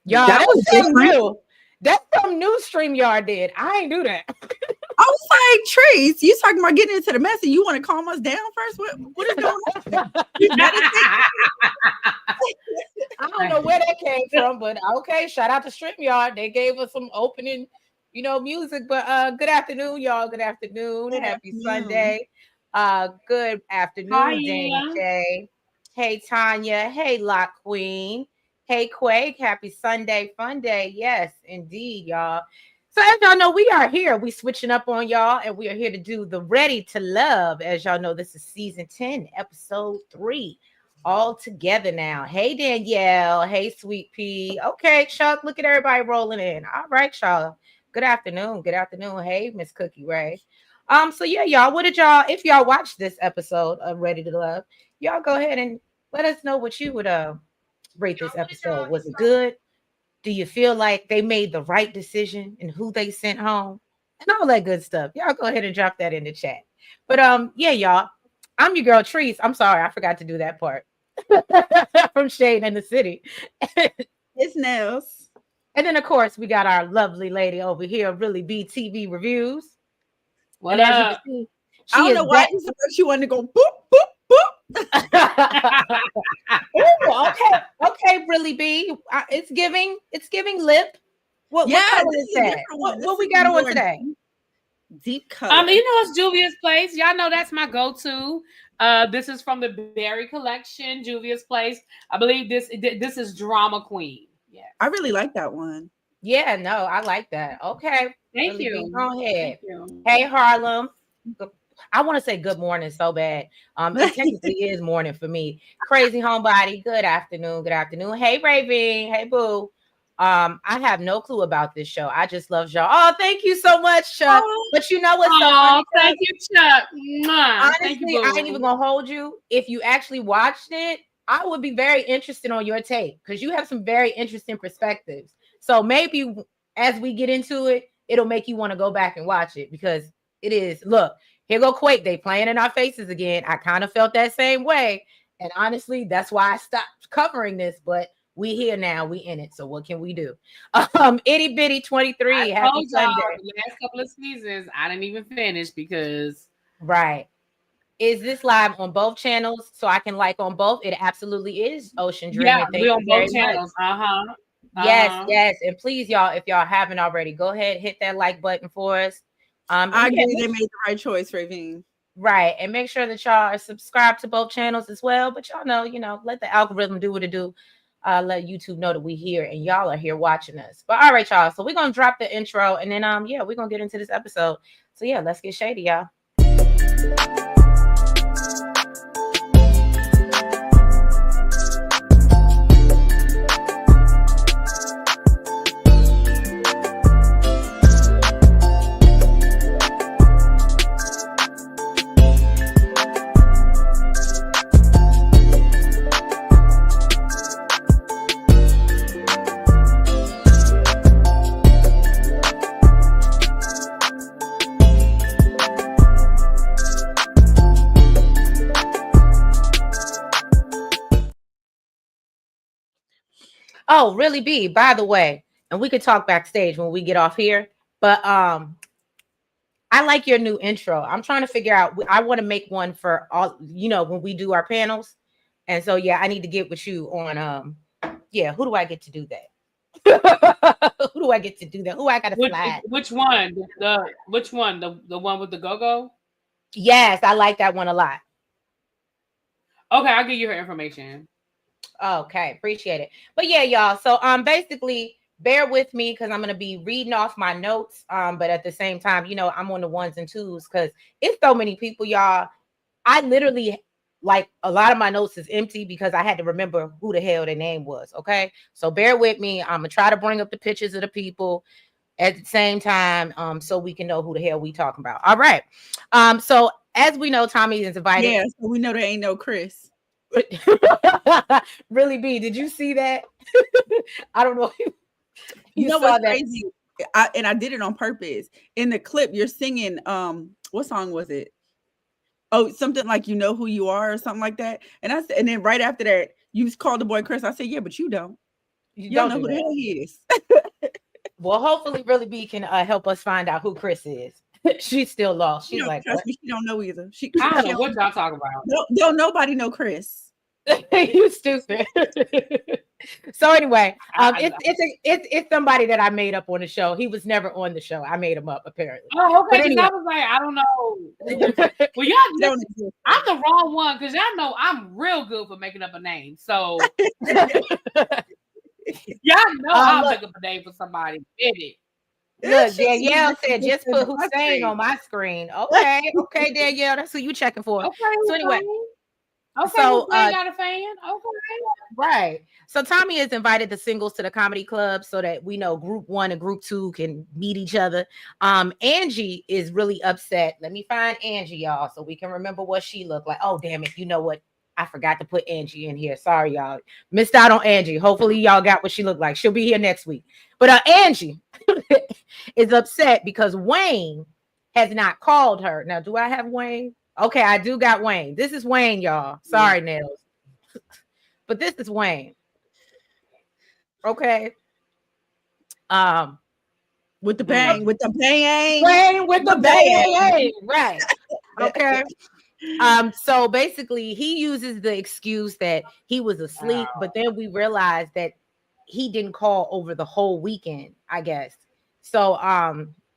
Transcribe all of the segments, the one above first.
Y'all, That that's was something different. new. That's something new StreamYard did. I ain't do that. I was like, Trees, you talking about getting into the mess and you want to calm us down first? What is going on? You meditate? I don't know where that came from, but okay, shout out to StreamYard. They gave us some opening, music. But good afternoon, y'all. Good afternoon. Good Happy afternoon. Sunday. Good Hi, afternoon, Danny yeah. J. Hey Tanya. Hey Lock Queen. Hey Quake. Happy Sunday, fun day. Yes, indeed, y'all. So as y'all know, we are here. We switching up on y'all, and we are here to do the Ready to Love. As y'all know, this is season 10, episode 3 all together now. Hey Danielle. Hey Sweet Pea. Okay, Chuck. Look at everybody rolling in. All right, y'all. Good afternoon. Good afternoon. Hey, Miss Cookie Ray. So yeah, y'all. What did y'all? If y'all watched this episode of Ready to Love, y'all go ahead and let us know what you would rate this episode. Was it good? Do you feel like they made the right decision and who they sent home and all that good stuff? Y'all go ahead and drop that in the chat. But yeah, y'all. I'm your girl Treese. I'm sorry, I forgot to do that part. From Shade in the City. It's Nels. And then, of course, we got our lovely lady over here, Really B TV Reviews. What And as you up? can see, I she don't is know why back. I just thought you wanted to go boop, boop, boop. Oh, okay. Okay, Really B. It's giving lip. What Yeah, color this is is a that? different What one. This what we is got on more today? deep color. It's Juvia's Place. Y'all know that's my go-to. This is from the Berry collection, Juvia's Place. I believe this is Drama Queen. Yeah. I really like that one. Yeah, no, I like that. Okay. Thank Really B. you. Go ahead. Thank you. Hey, Harlem. I want to say good morning so bad. It technically is morning for me. Crazy homebody. Good afternoon. Good afternoon. Hey, Raven. Hey, Boo. I have no clue about this show. I just love y'all. Oh, thank you so much, Chuck. Oh, But you know what's so funny? Oh, thank you, Chuck. Mwah. Thank you, Honestly, I ain't even boo. gonna hold you. If you actually watched it, I would be very interested on your take because you have some very interesting perspectives. So maybe as we get into it, it'll make you want to go back and watch it because it is. Look, here go Quake. They playing in our faces again. I kind of felt that same way, and honestly, that's why I stopped covering this. But we here now. We in it. So what can we do? Itty bitty 23. I Happy told y'all Sunday. the last couple of seasons I didn't even finish because Right. Is this live on both channels so I can like on both? It absolutely is. Ocean yeah, Dreaming. Thank we're you on very both much. channels. Uh-huh. Yes, Uh-huh. yes. And please, y'all, if y'all haven't already, go ahead, hit that like button for us. And I yeah, agree. They made the right choice, Ravine. right. And make sure that y'all are subscribed to both channels as well. But y'all know, let the algorithm do what it do. Let YouTube know that we here and y'all are here watching us. But all right, y'all. So we're gonna drop the intro and then yeah, we're gonna get into this episode. So yeah, let's get shady, y'all. Oh, really be, by the way, and we could talk backstage when we get off here. But I like your new intro. I'm trying to figure out. I want to make one for all, when we do our panels. And so yeah, I need to get with you on yeah, who do I get to do that? Who do I get to do that? Who I gotta fly? Which one? Which one? The one with the go-go? Yes, I like that one a lot. Okay, I'll give you her information. Okay, appreciate it. But yeah, y'all. So basically bear with me because I'm gonna be reading off my notes. But at the same time, I'm on the ones and twos because it's so many people, y'all. I literally like a lot of my notes is empty because I had to remember who the hell their name was. Okay. So bear with me. I'm gonna try to bring up the pictures of the people at the same time, so we can know who the hell we talking about. All right. So as we know, Tommy is invited. Yeah, so we know there ain't no Chris. Really B, did you see that? I don't know. You know saw what's that. crazy? I did it on purpose. In the clip, you're singing. What song was it? Oh, something like "You Know Who You Are" or something like that. And then right after that, you called the boy Chris. I said, "Yeah, but you don't." You don't know who the hell he is. Well, hopefully Really B can help us find out who Chris is. She's still lost. She's like, trust me, she don't know either. I don't know what y'all talking about. Don't nobody know Chris. You stupid. So anyway, it's somebody that I made up on the show. He was never on the show. I made him up apparently. Oh, okay. But anyway. I was like, I don't know. Well, y'all, I'm the wrong one because y'all know I'm real good for making up a name. So y'all know I'll make up a name for somebody. Look, Danielle said just put Hussein on my screen. Okay, Danielle, that's who you checking for. Okay, so anyway. Okay, so got a fan. Okay. Right. So Tommy has invited the singles to the comedy club so that we know group 1 and group 2 can meet each other. Angie is really upset. Let me find Angie, y'all, so we can remember what she looked like. Oh, damn it. You know what? I forgot to put Angie in here. Sorry, y'all. Missed out on Angie. Hopefully y'all got what she looked like. She'll be here next week. But Angie is upset because Wayne has not called her. Now, do I have Wayne? Okay, I do got Wayne. This is Wayne, y'all. Sorry, Nails. But this is Wayne. Okay. With the bang. With the bang. Wayne with the bang. Right. Okay. So basically he uses the excuse that he was asleep, but then we realized that he didn't call over the whole weekend, I guess. So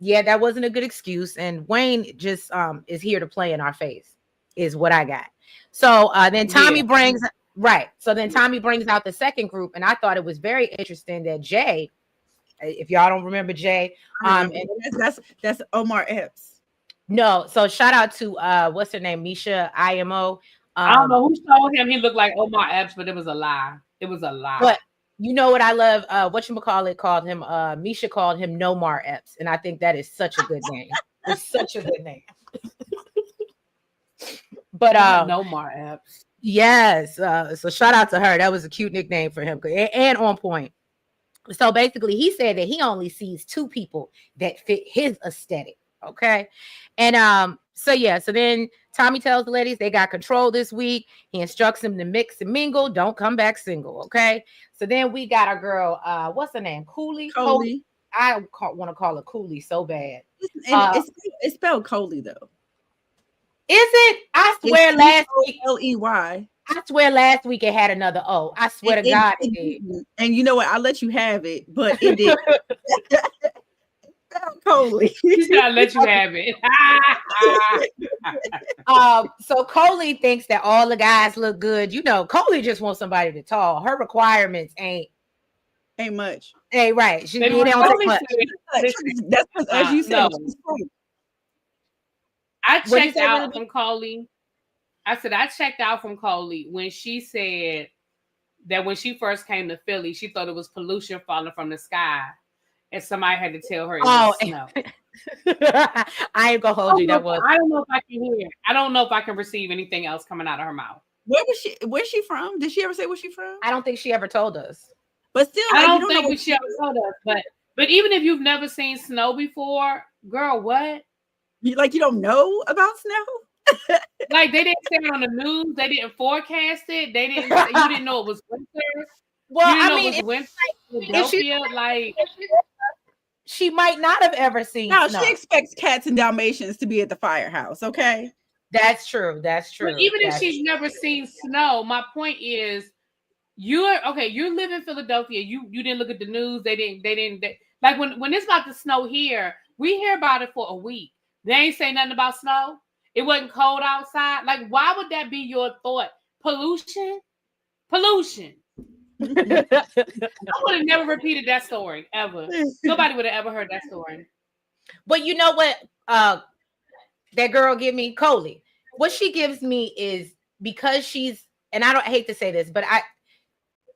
yeah, that wasn't a good excuse. And Wayne just is here to play in our face, is what I got. So then Tommy brings out the second group, and I thought it was very interesting that Jay, if y'all don't remember Jay, that's Omar Epps. No, so shout out to what's her name, Misha IMO. I don't know who told him he looked like Omar Epps, but it was a lie. It was a lie. But you know what I love? Whatchamacallit called him, Misha called him Nomar Epps, and I think that is such a good name. It's such a good name. But Nomar Epps. Yes. So shout out to her. That was a cute nickname for him and on point. So basically, he said that he only sees 2 people that fit his aesthetic. Okay. And so then Tommy tells the ladies they got control this week. He instructs them to mix and mingle. Don't come back single. Okay. So then we got our girl, what's her name? Coley. I want to call her Cooley so bad. It's spelled Coley though. Is it? I swear last week. Ley. I swear last week it had another O. I swear to God it did. And you know what? I'll let you have it, but it did. Coley. I'll let you have it. So Coley thinks that all the guys look good. You know, Coley just wants somebody to tall. Her requirements ain't much. Hey, right. She don't take much. That's as you said. I checked out from Coley. I said I checked out from Coley when she said that when she first came to Philly, she thought it was pollution falling from the sky, and somebody had to tell her it was snow. I ain't gonna hold you. That was. I don't know if I can hear. I don't know if I can receive anything else coming out of her mouth. Where's she from? Did she ever say where she's from? I don't think she ever told us. But still, I don't think she ever told us. But even if you've never seen snow before, girl, what? You don't know about snow? Like they didn't say it on the news. They didn't forecast it. They didn't. You didn't know it was winter. Well, I mean, it was winter. She might not have ever seen. No, snow. She expects cats and Dalmatians to be at the firehouse. Okay, that's true. That's true. But even if she's never seen snow, my point is, you live in Philadelphia. You didn't look at the news. They didn't. Like when it's about to snow here, we hear about it for a week. They ain't say nothing about snow. It wasn't cold outside. Like, why would that be your thought? Pollution. I would have never repeated that story ever. Nobody would have ever heard that story. But you know what? That girl give me Coley. What she gives me is because she's, and I don't hate to say this, but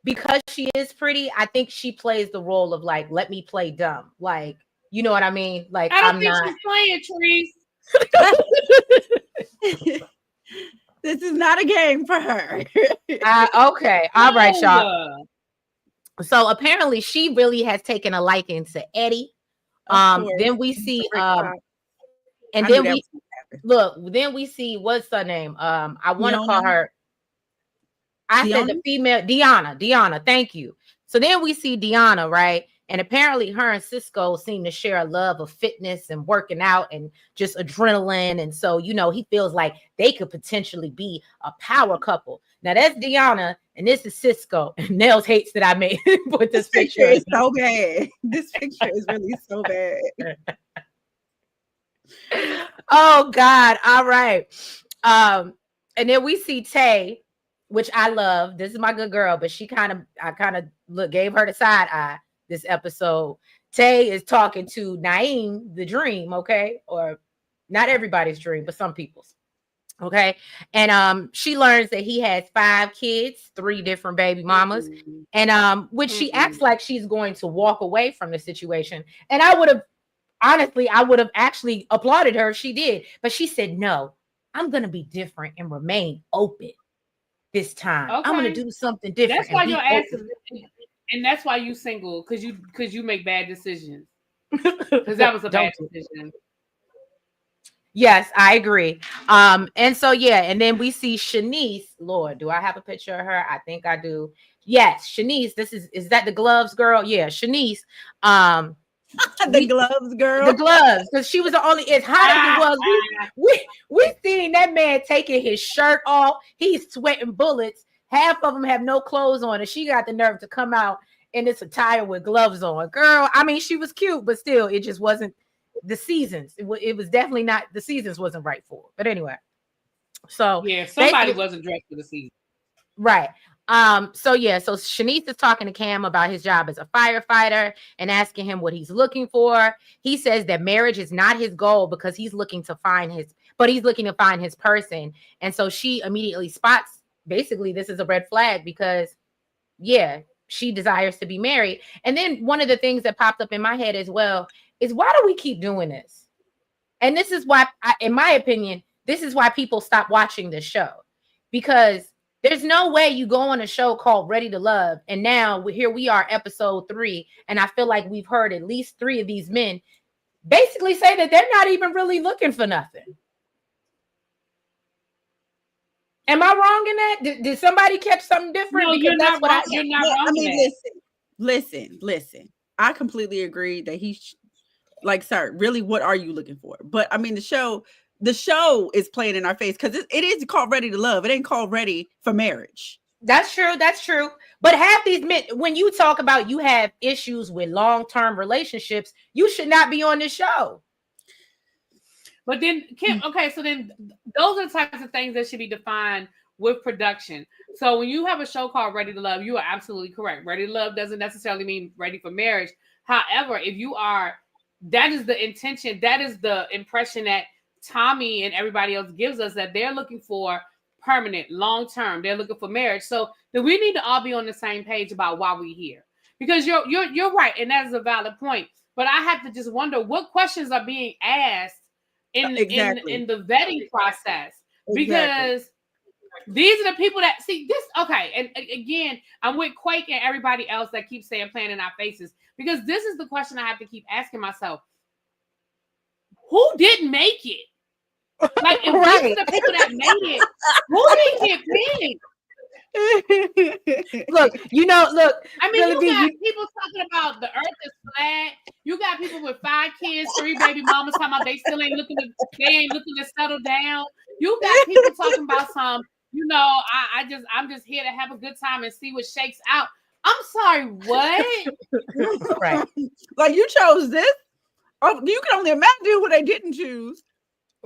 because she is pretty, I think she plays the role of like, let me play dumb. Like, you know what I mean? Like, I don't think she's playing, Trees. This is not a game for her. Okay. All right, y'all. So apparently she really has taken a liking to Eddie. Then we see and then we see what's her name? I want to call her. I said the female Deanna. Thank you. So then we see Deanna, right? And apparently her and Cisco seem to share a love of fitness and working out and just adrenaline. And so, you know, he feels like they could potentially be a power couple. Now that's Deanna and this is Cisco. Nels hates that I made put this picture is so bad. This picture is really so bad. Oh God. All right. And then we see Tay, which I love. This is my good girl, but I kind of gave her the side eye this episode. Tay is talking to Naeem, the dream, okay? Or not everybody's dream, but some people's. Okay. And she learns that he has 5 kids, 3 different baby mamas. And which she acts like she's going to walk away from the situation. And I would have actually applauded her if she did, but she said, no, I'm gonna be different and remain open this time. Okay. I'm gonna do something different. That's why your ass is, and that's why you single, because you make bad decisions. Because that was a bad decision. Yes, I agree. And so yeah, and then we see Shanice. Lord, do I have a picture of her? I think I do. Yes, Shanice. Is that the gloves girl? Yeah, Shanice. The gloves girl. The gloves, because she was the only, as hot as it was. We seen that man taking his shirt off. He's sweating bullets. Half of them have no clothes on, and she got the nerve to come out in this attire with gloves on. Girl, I mean, she was cute, but still, it just wasn't the seasons. It was definitely not, the seasons wasn't right for her. But anyway, so yeah, somebody wasn't dressed for the season. Right. So Shanice is talking to Cam about his job as a firefighter and asking him what he's looking for. He says that marriage is not his goal because he's looking to find his person. And so she immediately spots, basically, this is a red flag because, yeah, she desires to be married. And then one of the things that popped up in my head as well is, why do we keep doing this? And this is why, in my opinion, this is why people stop watching this show, because there's no way you go on a show called Ready to Love, and now here we are, episode 3, and I feel like we've heard at least 3 of these men basically say that they're not even really looking for nothing. Am I wrong in that? Did somebody catch something different? No, because you're that's not wrong. You're not wrong. I mean, listen. I completely agree that he's like, sir, really, what are you looking for? But I mean, the show is playing in our face because it is called Ready to Love. It ain't called Ready for Marriage. That's true. But half these men, when you talk about you have issues with long-term relationships, you should not be on this show. But then, Kim, okay, so then those are the types of things that should be defined with production. So when you have a show called Ready to Love, you are absolutely correct. Ready to Love doesn't necessarily mean ready for marriage. However, if you are, that is the intention, that is the impression that Tommy and everybody else gives us, that they're looking for permanent, long-term. They're looking for marriage. So then we need to all be on the same page about why we're here. Because you're right, and that is a valid point. But I have to just wonder what questions are being asked in the vetting process. Because these are the people that see this. Okay, and again, I'm with Quake and everybody else that keeps saying playing in our faces, because this is the question I have to keep asking myself. Who didn't make it? Like, if these are the people that made it, who didn't get picked? Look. I mean, you got people talking about the earth is flat. You got people with 5 kids, 3 baby mamas talking about they ain't looking to settle down. You got people talking about some, I'm just here to have a good time and see what shakes out. I'm sorry, what? Right. Like, you chose this. Oh, you can only imagine what they didn't choose.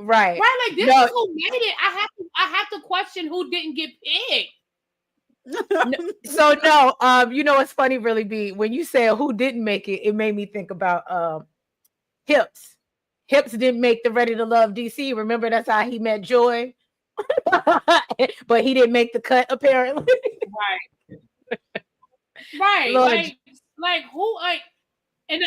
Right. Right. Like, this is who made it. I have to question who didn't get picked. It's funny, really, B, when you say who didn't make it, it made me think about Hips. Hips didn't make the Ready to Love DC. Remember, that's how he met Joy. But he didn't make the cut, apparently. Right. Like who, like, and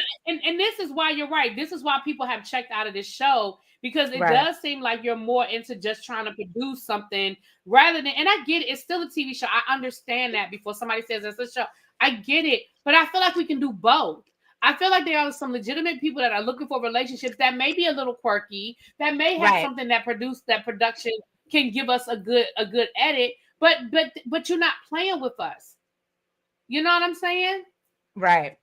this is why you're right. This is why people have checked out of this show, because it does seem like you're more into just trying to produce something rather than, and I get it, it's still a TV show. I understand that before somebody says it's a show. I get it, but I feel like we can do both. I feel like there are some legitimate people that are looking for relationships that may be a little quirky, that may have something that production can give us a good edit, but you're not playing with us. You know what I'm saying? Right.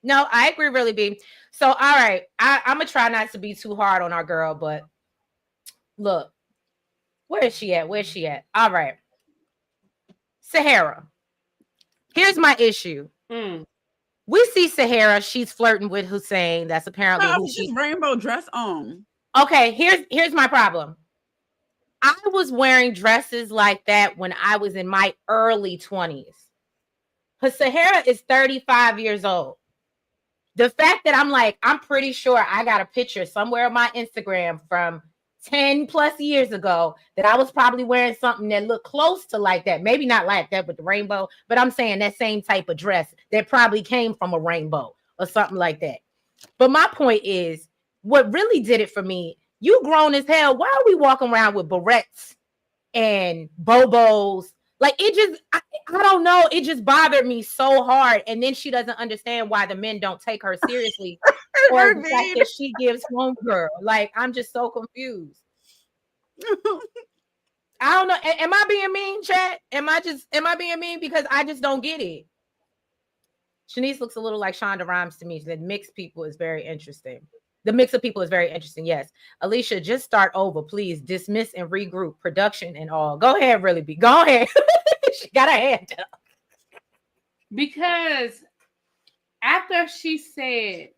No, I agree, really, B. So, all right, I'm gonna try not to be too hard on our girl, but look, where is she at? Where's she at? All right, Sahara. Here's my issue. Mm. We see Sahara. She's flirting with Hussein. That's apparently who with this she. rainbow dress on. Okay, here's my problem. I was wearing dresses like that when I was in my early 20s. Sahara is 35 years old. The fact that I'm pretty sure I got a picture somewhere on my Instagram from 10 plus years ago that I was probably wearing something that looked close to like that. Maybe not like that with the rainbow, but I'm saying that same type of dress that probably came from a rainbow or something like that. But my point is, what really did it for me, you grown as hell. Why are we walking around with barrettes and bobos? Like, it just, I don't know. It just bothered me so hard. And then she doesn't understand why the men don't take her seriously, or the fact that she gives homegirl. Like, I'm just so confused. I don't know. Am I being mean, chat? Am I being mean? Because I just don't get it. Shanice looks a little like Shonda Rhimes to me. She said mixed people is very interesting. The mix of people is very interesting. Yes. Alicia, just start over, please. Dismiss and regroup production and all. Go ahead, really be. Go ahead. She got her hand up. Because after she said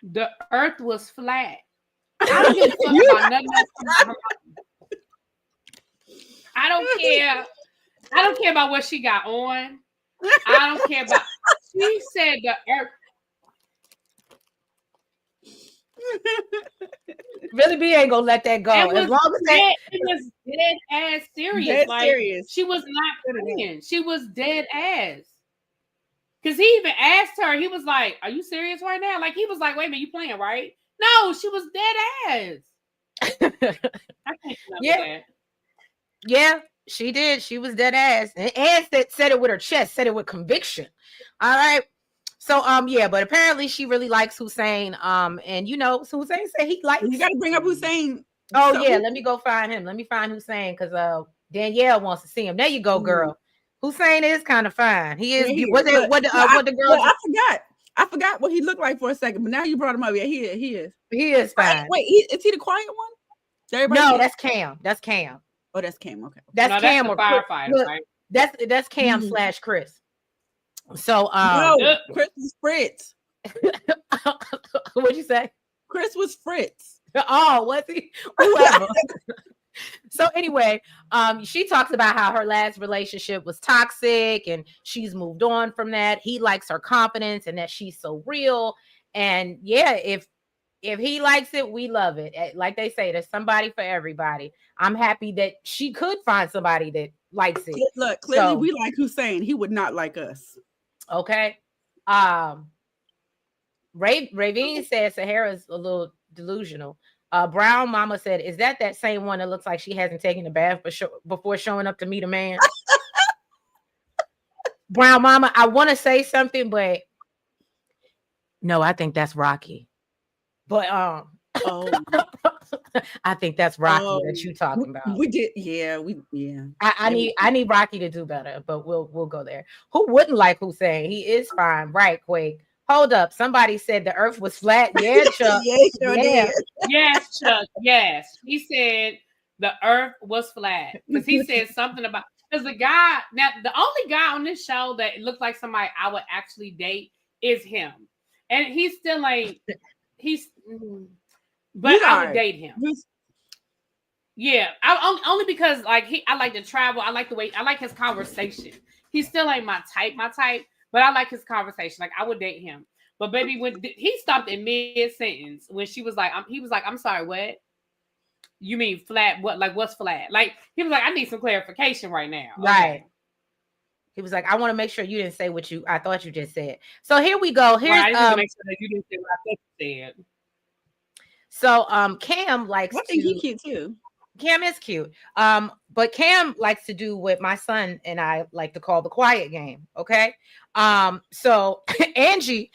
the earth was flat, I don't give a fuck about nothing else. I don't care. I don't care about what she got on. I don't care about. She said the earth. Really B ain't gonna let that go. As long as it was dead ass serious. Dead like serious. She was not playing. She was dead ass. Because he even asked her, he was like, "Are you serious right now?" Like, he was like, "Wait a minute, you playing, right?" No, she was dead ass. I can't that. Yeah, she did. She was dead ass. And said it with her chest, said it with conviction. All right. So yeah, but apparently she really likes Hussein. And you know, so Hussein said he likes. You gotta bring up Hussein. Oh yeah, let me go find him. Let me find Hussein, because Danielle wants to see him. There you go, girl. Hussein is kind of fine. He is. Yeah, what the girl? I forgot what he looked like for a second, but now you brought him up. Yeah, he is. He is fine. Wait, is he the quiet one? No, that's Cam. That's Cam. Oh, that's Cam. Okay, that's Cam. That's the firefighter, right? That's Cam / Chris. So no, Chris was Fritz. What'd you say? Chris was Fritz. Oh, was he? Whoever. So anyway, she talks about how her last relationship was toxic and she's moved on from that. He likes her confidence and that she's so real. And yeah, if he likes it, we love it. Like they say, there's somebody for everybody. I'm happy that she could find somebody that likes it. Look, clearly we like Hussein. He would not like us. Okay. Ravine says Sahara's a little delusional. Brown Mama said, "Is that same one that looks like she hasn't taken a bath before showing up to meet a man?" Brown Mama, I want to say something, but no, I think that's Rocky. But I think that's Rocky that you talking about. We did, yeah. I need Rocky to do better, but we'll go there. Who wouldn't like Hussein? He is fine, right? Quake. Hold up. Somebody said the earth was flat. Yeah, Chuck. Yeah. Yes, Chuck. Yes. He said the earth was flat. Because he said something about, because the only guy on this show that looks like somebody I would actually date is him. And he still ain't, but I would date him. Yeah. Only because I like to travel. I like his conversation. He still ain't my type. But I like his conversation. Like, I would date him. But baby, when he stopped in mid-sentence when she was like, he was like, "I'm sorry, what? You mean flat? What? Like, what's flat?" Like, he was like, "I need some clarification right now." Right. Okay. He was like, "I want to make sure you didn't say what I thought you just said." So here we go. Here's I just make sure that you didn't say what I thought you said. So Cam likes. I think he's cute too. Cam is cute. But Cam likes to do what my son and I like to call the quiet game. Okay. So Angie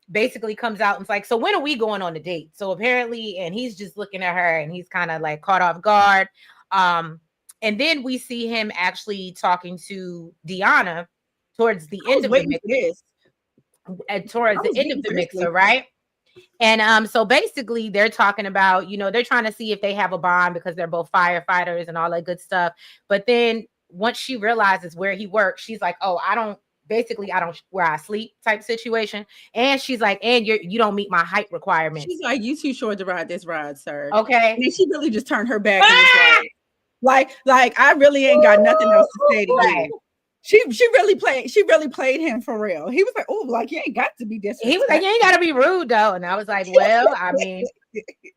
basically comes out and is like, "So when are we going on a date?" So apparently, and he's just looking at her and he's kind of like caught off guard. And then we see him actually talking to Deanna towards the end of the this. towards I the was end getting of the pretty mixer, right? And so basically they're talking about, they're trying to see if they have a bond because they're both firefighters and all that good stuff. But then once she realizes where he works, she's like, oh, I don't where I sleep type situation. And she's like, and you don't meet my height requirements. She's like, you too short to ride this ride, sir. Okay. And then she really just turned her back and was like, I really ain't got nothing else to say to you. She really played him for real. He was like, oh, like you ain't got to be disrespectful. He was like, you ain't gotta be rude though. And I was like, well, I mean,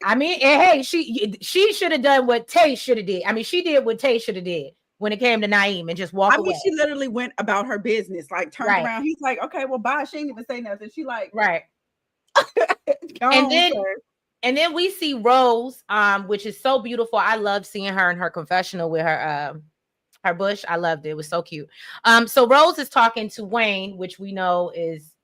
and hey, she should have done what Tay should have did. I mean, she did what Tay should have did when it came to Naeem and just walk away. She literally went about her business, like turned around. He's like, okay, well, bye. She ain't even say nothing. She like, right. And then we see Rose, which is so beautiful. I love seeing her in her confessional with her bush. I loved it. It was so cute. So Rose is talking to Wayne, which we know is,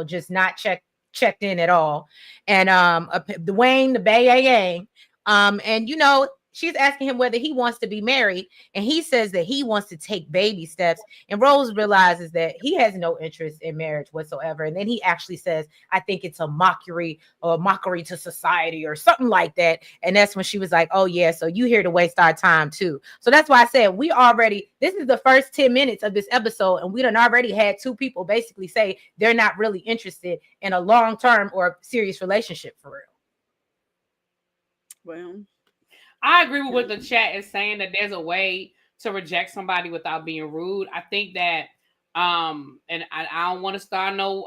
just not checked in at all. And the Wayne, the Bayang, and she's asking him whether he wants to be married, and he says that he wants to take baby steps. And Rose realizes that he has no interest in marriage whatsoever. And then he actually says, I think it's a mockery to society or something like that. And that's when she was like, oh yeah, so you here to waste our time too. So that's why I said this is the first 10 minutes of this episode, and we done already had two people basically say they're not really interested in a long-term or serious relationship for real. Well, I agree with what the chat is saying, that there's a way to reject somebody without being rude. I think that, and I don't want to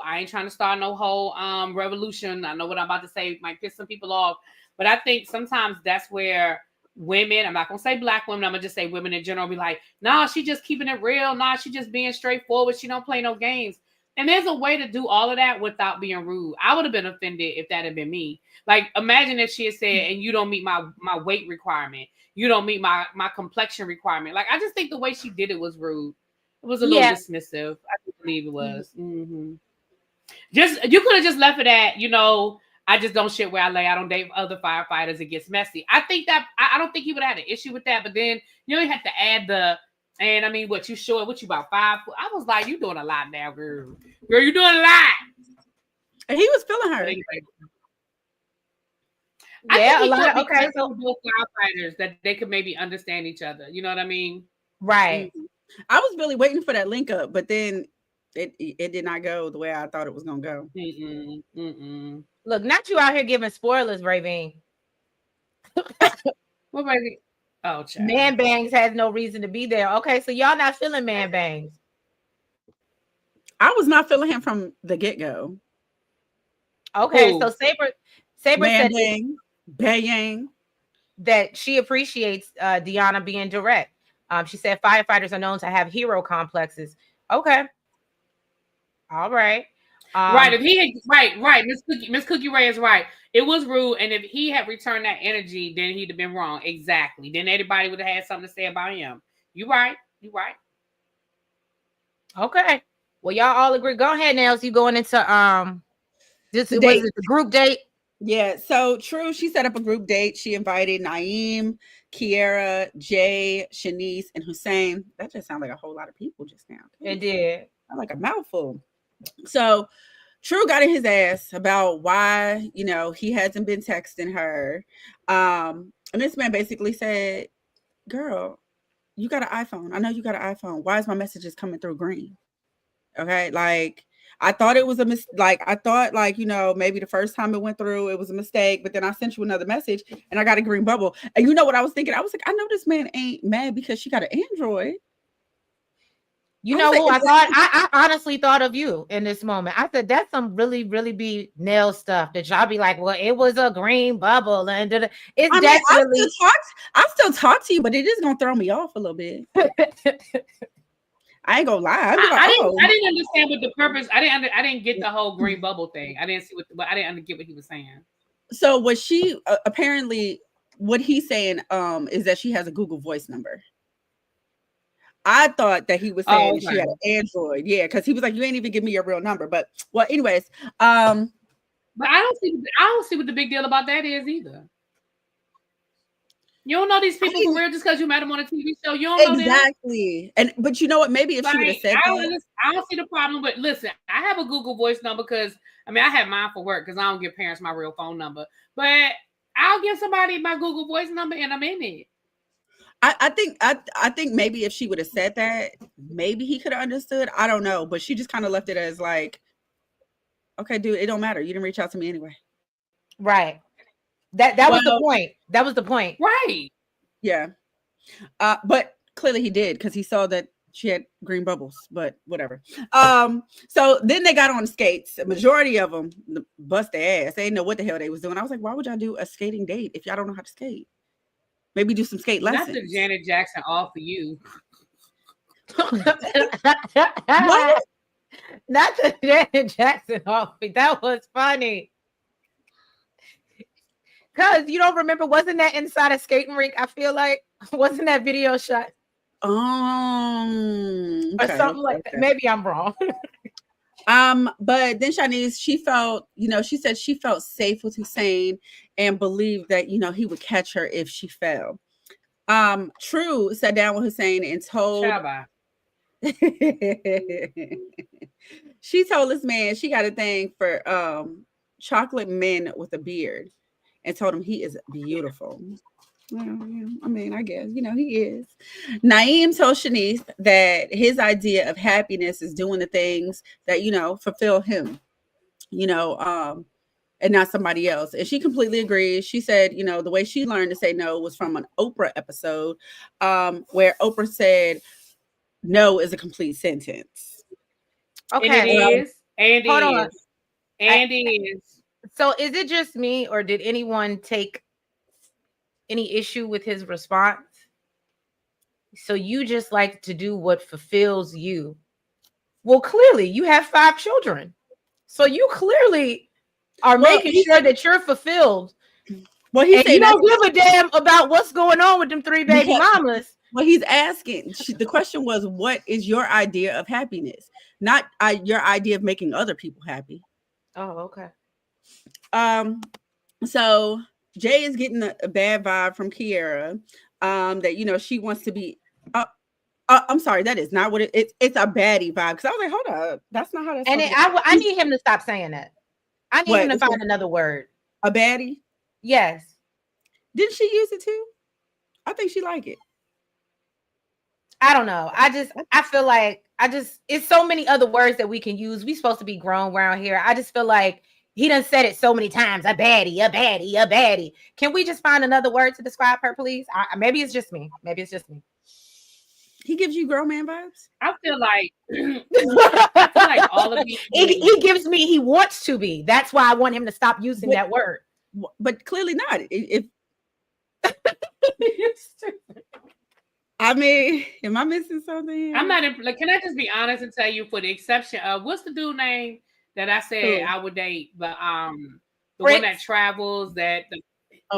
I ain't trying to start no whole revolution. I know what I'm about to say might piss some people off, but I think sometimes that's where women, I'm not going to say black women, I'm going to just say women in general, be like, nah, she just keeping it real. Nah, she just being straightforward. She don't play no games. And there's a way to do all of that without being rude. I would have been offended if that had been me. Like, imagine if she had said, and you don't meet my weight requirement. You don't meet my complexion requirement. Like, I just think the way she did it was rude. It was a little dismissive. I believe it was. Mm-hmm. You could have just left it at, I just don't shit where I lay. I don't date other firefighters. It gets messy. I think that, I don't think he would have had an issue with that. But then, you have to add and I mean, what you short? What you about 5 foot? I was like, you doing a lot now, girl. Girl, you doing a lot. And he was feeling her. Yeah, a lot of so both firefighters that they could maybe understand each other. You know what I mean? Right. Mm-hmm. I was really waiting for that link up, but then it did not go the way I thought it was gonna go. Look, not you out here giving spoilers, Ravine. What baby? Oh, child. Man bangs has no reason to be there. Okay, so y'all not feeling man bangs. I was not feeling him from the get-go. Okay, so Saber man said bang that she appreciates Deanna being direct. She said firefighters are known to have hero complexes. Okay. All right. Right. If he had, right. Miss Cookie Ray is right. It was rude, and if he had returned that energy, then he'd have been wrong. Exactly. Then everybody would have had something to say about him. You right. Okay. Well, y'all all agree. Go ahead now. So you going into the group date? Yeah. So True, she set up a group date. She invited Naeem, Kiera, Jay, Shanice, and Hussein. That just sounded like a whole lot of people just now. It did. Like a mouthful. So True got in his ass about why, he hasn't been texting her. And this man basically said, girl, you got an iPhone. I know you got an iPhone. Why is my messages coming through green? Okay. Like, I thought it was a mistake. Like, I thought maybe the first time it went through, it was a mistake, but then I sent you another message and I got a green bubble. And you know what I was thinking? I was like, I know this man ain't mad because she got an Android. You know who I honestly thought of you in this moment. I said that's some really, really be nail stuff that y'all be like, well, it was a green bubble. And it's definitely I still talk to you, but it is gonna throw me off a little bit. I ain't gonna lie. I didn't understand what the purpose. I didn't get the whole green bubble thing. I didn't see but I didn't get what he was saying. So what she apparently what he's saying is that she has a Google Voice number. I thought that he was saying that she had an Android. Yeah, because he was like, you ain't even give me your real number. But well, anyways. But I don't see what the big deal about that is either. You don't know these people for real just because you met them on a TV show. You don't know them. Exactly. But you know what? Maybe if she would have said that. I don't see the problem. But listen, I have a Google Voice number because I have mine for work because I don't give parents my real phone number. But I'll give somebody my Google Voice number and I'm in it. I think maybe if she would have said that, maybe he could have understood. I don't know, but she just kind of left it as like, okay, dude, it don't matter. You didn't reach out to me anyway. Right. That was the point. That was the point. Right. Yeah. But clearly he did because he saw that she had green bubbles, but whatever. So then they got on skates. A majority of them bust their ass. They didn't know what the hell they was doing. I was like, why would y'all do a skating date if y'all don't know how to skate? Maybe do some skate lessons. Not the Janet Jackson all for you. What? Not the Janet Jackson all for you. That was funny. Cause you don't remember, wasn't that inside a skating rink? I feel like wasn't that video shot? Okay, or something like that. Maybe I'm wrong. But then Shanice, she felt, she said she felt safe with Hussein and believed that, he would catch her if she fell. True sat down with Hussein and told she told this man she got a thing for chocolate men with a beard and told him he is beautiful. Well, yeah, I guess, he is. Naeem told Shanice that his idea of happiness is doing the things that, fulfill him, and not somebody else. And she completely agrees. She said, the way she learned to say no was from an Oprah episode where Oprah said, no is a complete sentence. Okay. And it is. And hold it on. is. And it is. So is it just me or did anyone take any issue with his response? So you just like to do what fulfills you. Well, clearly you have 5 children. So you clearly are making sure that you're fulfilled. Well, he said you don't give a damn about what's going on with them 3 baby mamas. Well, he's asking. The question was, what is your idea of happiness? Not your idea of making other people happy. Oh, okay. So Jay is getting a bad vibe from Kiara. That she wants to be. I'm sorry, that is not what it's a baddie vibe. Because I was like, hold up, that's not how that's. And I need him to stop saying that. I need him to find another word. A baddie? Yes. Didn't she use it too? I think she liked it. I don't know. I feel like it's so many other words that we can use. We supposed to be grown around here. I just feel like he done said it so many times. A baddie, a baddie, a baddie. Can we just find another word to describe her, please? Maybe it's just me. He gives you girl man vibes? I feel like all of these. He gives me, he wants to be. That's why I want him to stop using that word. But clearly not. If am I missing something here? I'm not. Can I just be honest and tell you, for the exception of what's the dude name that I said I would date, but the one that travels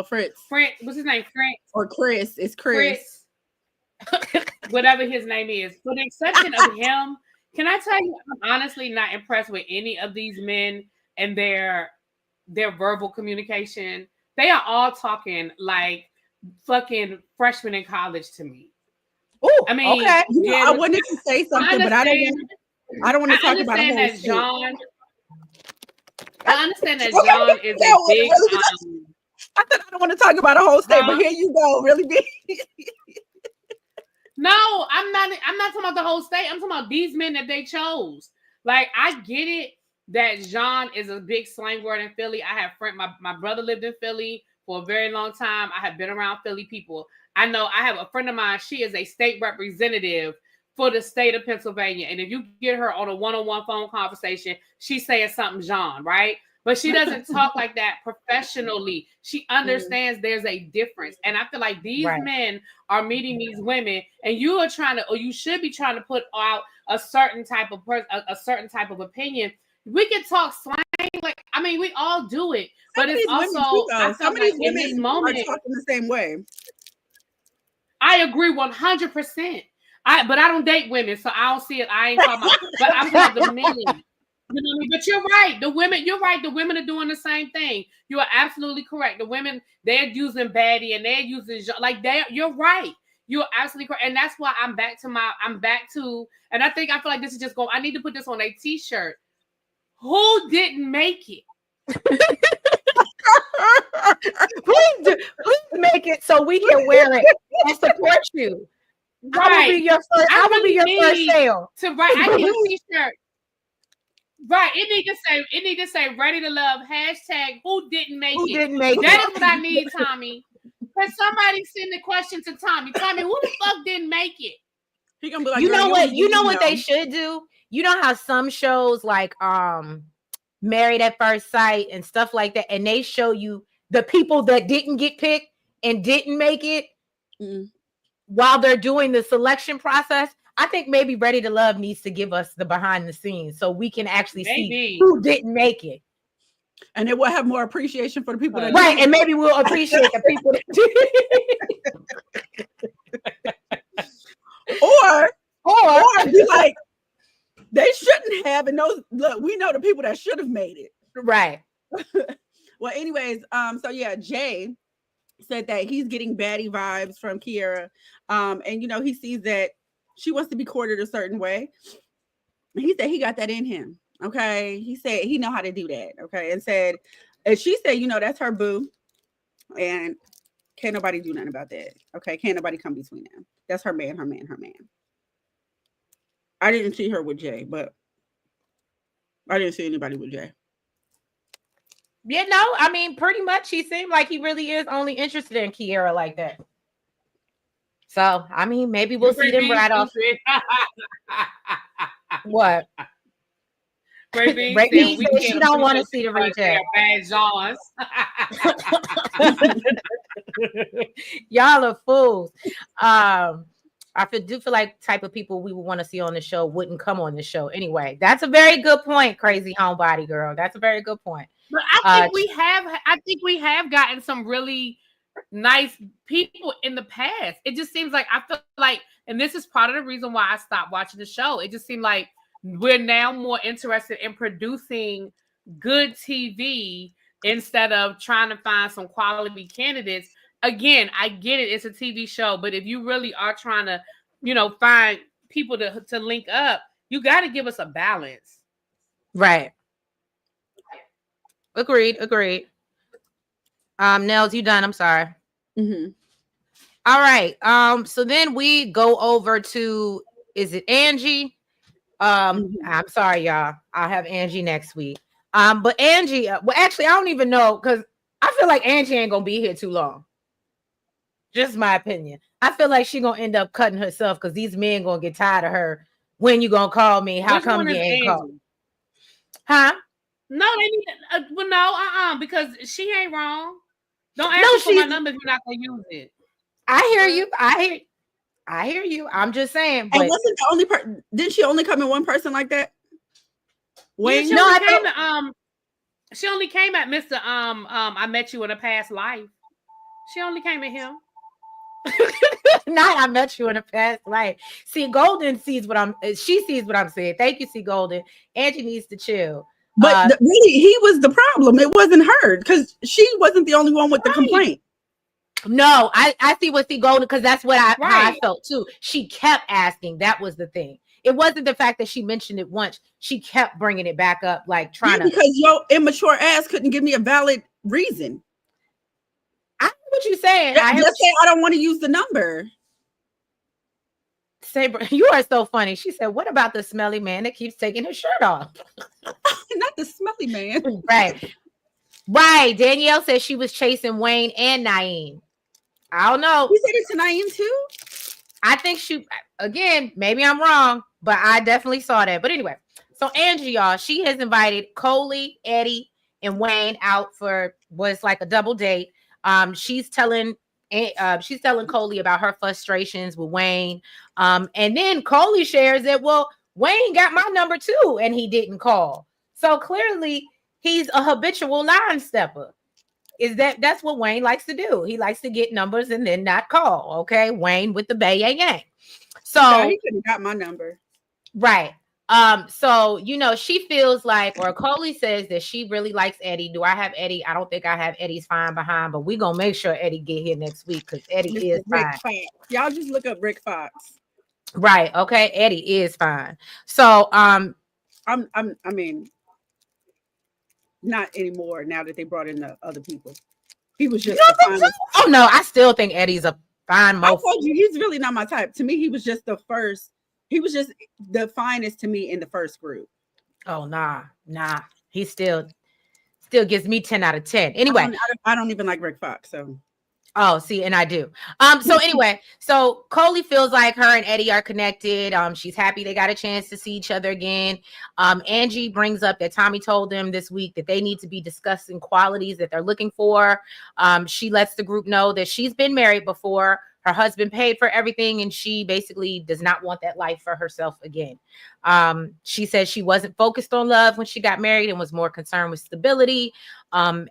Fritz. Fritz. What's his name? Fritz or Chris? It's Chris. Whatever his name is. For the exception of him, can I tell you, I'm honestly not impressed with any of these men and their verbal communication. They are all talking like fucking freshmen in college to me. Oh, I mean, okay. I wanted to say something, but I don't want to talk about the whole John. I understand that John is a big. I said I don't want to talk about a whole state, but here you go, really big. No, I'm not talking about the whole state. I'm talking about these men that they chose. Like, I get it that Jean is a big slang word in Philly. I have my brother lived in Philly for a very long time. I have been around Philly people. I know I have a friend of mine. She is a state representative for the state of Pennsylvania. And if you get her on a one-on-one phone conversation, she's saying something Jean, right? But she doesn't talk like that professionally. She understands there's a difference. And I feel like these men are meeting these women, and you are trying to, or you should be trying to put out a certain type of a certain type of opinion. We can talk slang, we all do it, but it's also some of these women in this moment are talking the same way. I agree 100%. But I don't date women, so I don't see it. I ain't talking about, but I'm talking about the men. You know what I mean? But you're right. You're right. The women are doing the same thing. You are absolutely correct. The women, they're using baddie and they're using you're right. You're absolutely correct. And that's why I'm back to, and I feel like this is just going, I need to put this on a t-shirt. Who didn't make it? Please make it so we can wear it and support you. Right. I will be your first. I will be your first sale. I need a t-shirt. Right. It need to say ready to love #. Who didn't make it? Didn't make that it. is what I need, Tommy. Can somebody send the question to Tommy? Tommy, who the fuck didn't make it? He gonna be like, you know what they should do? You know how some shows like Married at First Sight and stuff like that, and they show you the people that didn't get picked and didn't make it while they're doing the selection process. I think maybe Ready to Love needs to give us the behind the scenes so we can actually see who didn't make it. And then we'll have more appreciation for the people that right, and maybe we'll appreciate the people that did. or be like, they shouldn't have, and those look, we know the people that should have made it. Right. Well, anyways, so yeah, Jay said that he's getting baddie vibes from Kiera. And you know, he sees that she wants to be courted a certain way. He said he got that in him. Okay. He said he know how to do that. Okay. And she said, you know, that's her boo. And can't nobody do nothing about that. Okay. Can't nobody come between them. That's her man. I didn't see her with Jay, but I didn't see anybody with Jay. Yeah, no, I mean, pretty much he seemed like he really is only interested in Kiera like that. So, I mean, maybe we'll see them right off. What? Raven said she don't want to see the reject. Y'all are fools. I do feel like type of people we would want to see on the show wouldn't come on the show anyway. That's a very good point, crazy homebody girl. That's a very good point. But I think we have gotten some really nice people in the past. It just seems like I feel like, and this is part of the reason why I stopped watching the show. It just seemed like we're now more interested in producing good TV instead of trying to find some quality candidates. Again, I get it. It's a TV show, but if you really are trying to, find people to link up, you got to give us a balance. Right. Agreed. Nels, you done? I'm sorry. Mm-hmm. All right. So then we go over to, is it Angie? I'm sorry, y'all. I'll have Angie next week. But Angie, well, actually, I don't even know because I feel like Angie ain't gonna be here too long. Just my opinion. I feel like she gonna end up cutting herself because these men gonna get tired of her. When you gonna call me? How come you ain't called? Huh? No, they need because she ain't wrong. Don't ask me for my number if you're not gonna use it. I hear you. I hear you. I'm just saying. But and wasn't the only person? Didn't she only come in one person like that? Wait, she only came at Mr. I met you in a past life. She only came at him. Not I met you in a past life. See, Golden sees what I'm saying. Thank you, see Golden. Angie needs to chill. But really, he was the problem. It wasn't her because she wasn't the only one with the complaint. No, I see what see Golden because that's what how I felt too. She kept asking. That was the thing. It wasn't the fact that she mentioned it once. She kept bringing it back up, like trying to. Because your immature ass couldn't give me a valid reason. I know what you're saying. Just say I don't want to use the number. You are so funny. She said, "What about the smelly man that keeps taking his shirt off?" Not the smelly man. Right. Danielle said she was chasing Wayne and Naeem. I don't know. You said it to Naeem too? I think again, maybe I'm wrong, but I definitely saw that. But anyway, so Angie, y'all, she has invited Coley, Eddie, and Wayne out for what's like a double date. She's telling Coley about her frustrations with Wayne. And then Coley shares that, well, Wayne got my number too, and he didn't call. So clearly he's a habitual line stepper. That's what Wayne likes to do. He likes to get numbers and then not call. Okay. Wayne with the bay yang. So he couldn't got my number. Right. So she feels like, or Coley says that she really likes Eddie. Do I have Eddie? I don't think I have Eddie's fine behind, but we gonna make sure Eddie get here next week because Eddie Mr. is Rick fine. Fox. Y'all just look up Rick Fox. Right. Okay. Eddie is fine. So I mean, not anymore now that they brought in the other people. He was just the finest. Oh no, I still think Eddie's a fine I told you he's really not my type. To me, he was just the first. He was just the finest to me in the first group. Oh nah. He still gives me 10 out of 10. Anyway, I don't even like Rick Fox. So oh, see, and I do. So anyway, so Coley feels like her and Eddie are connected. She's happy they got a chance to see each other again. Angie brings up that Tommy told them this week that they need to be discussing qualities that they're looking for. She lets the group know that she's been married before. Her husband paid for everything, and she basically does not want that life for herself again. She says she wasn't focused on love when she got married and was more concerned with stability.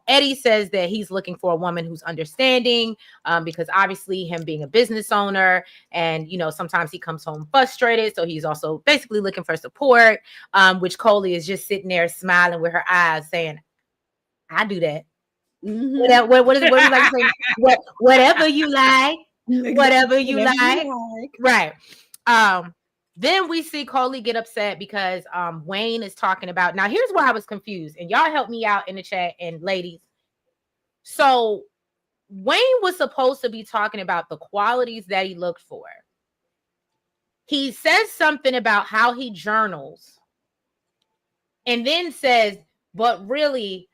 Eddie says that he's looking for a woman who's understanding, because obviously him being a business owner and, sometimes he comes home frustrated. So he's also basically looking for support, which Coley is just sitting there smiling with her eyes saying, I do that. Mm-hmm. What is it like saying? Whatever you like. Whatever you like. Right. Then we see Coley get upset because Wayne is talking about, now here's where I was confused, and y'all help me out in the chat, and ladies. So Wayne was supposed to be talking about the qualities that he looked for. He says something about how he journals and then says, but really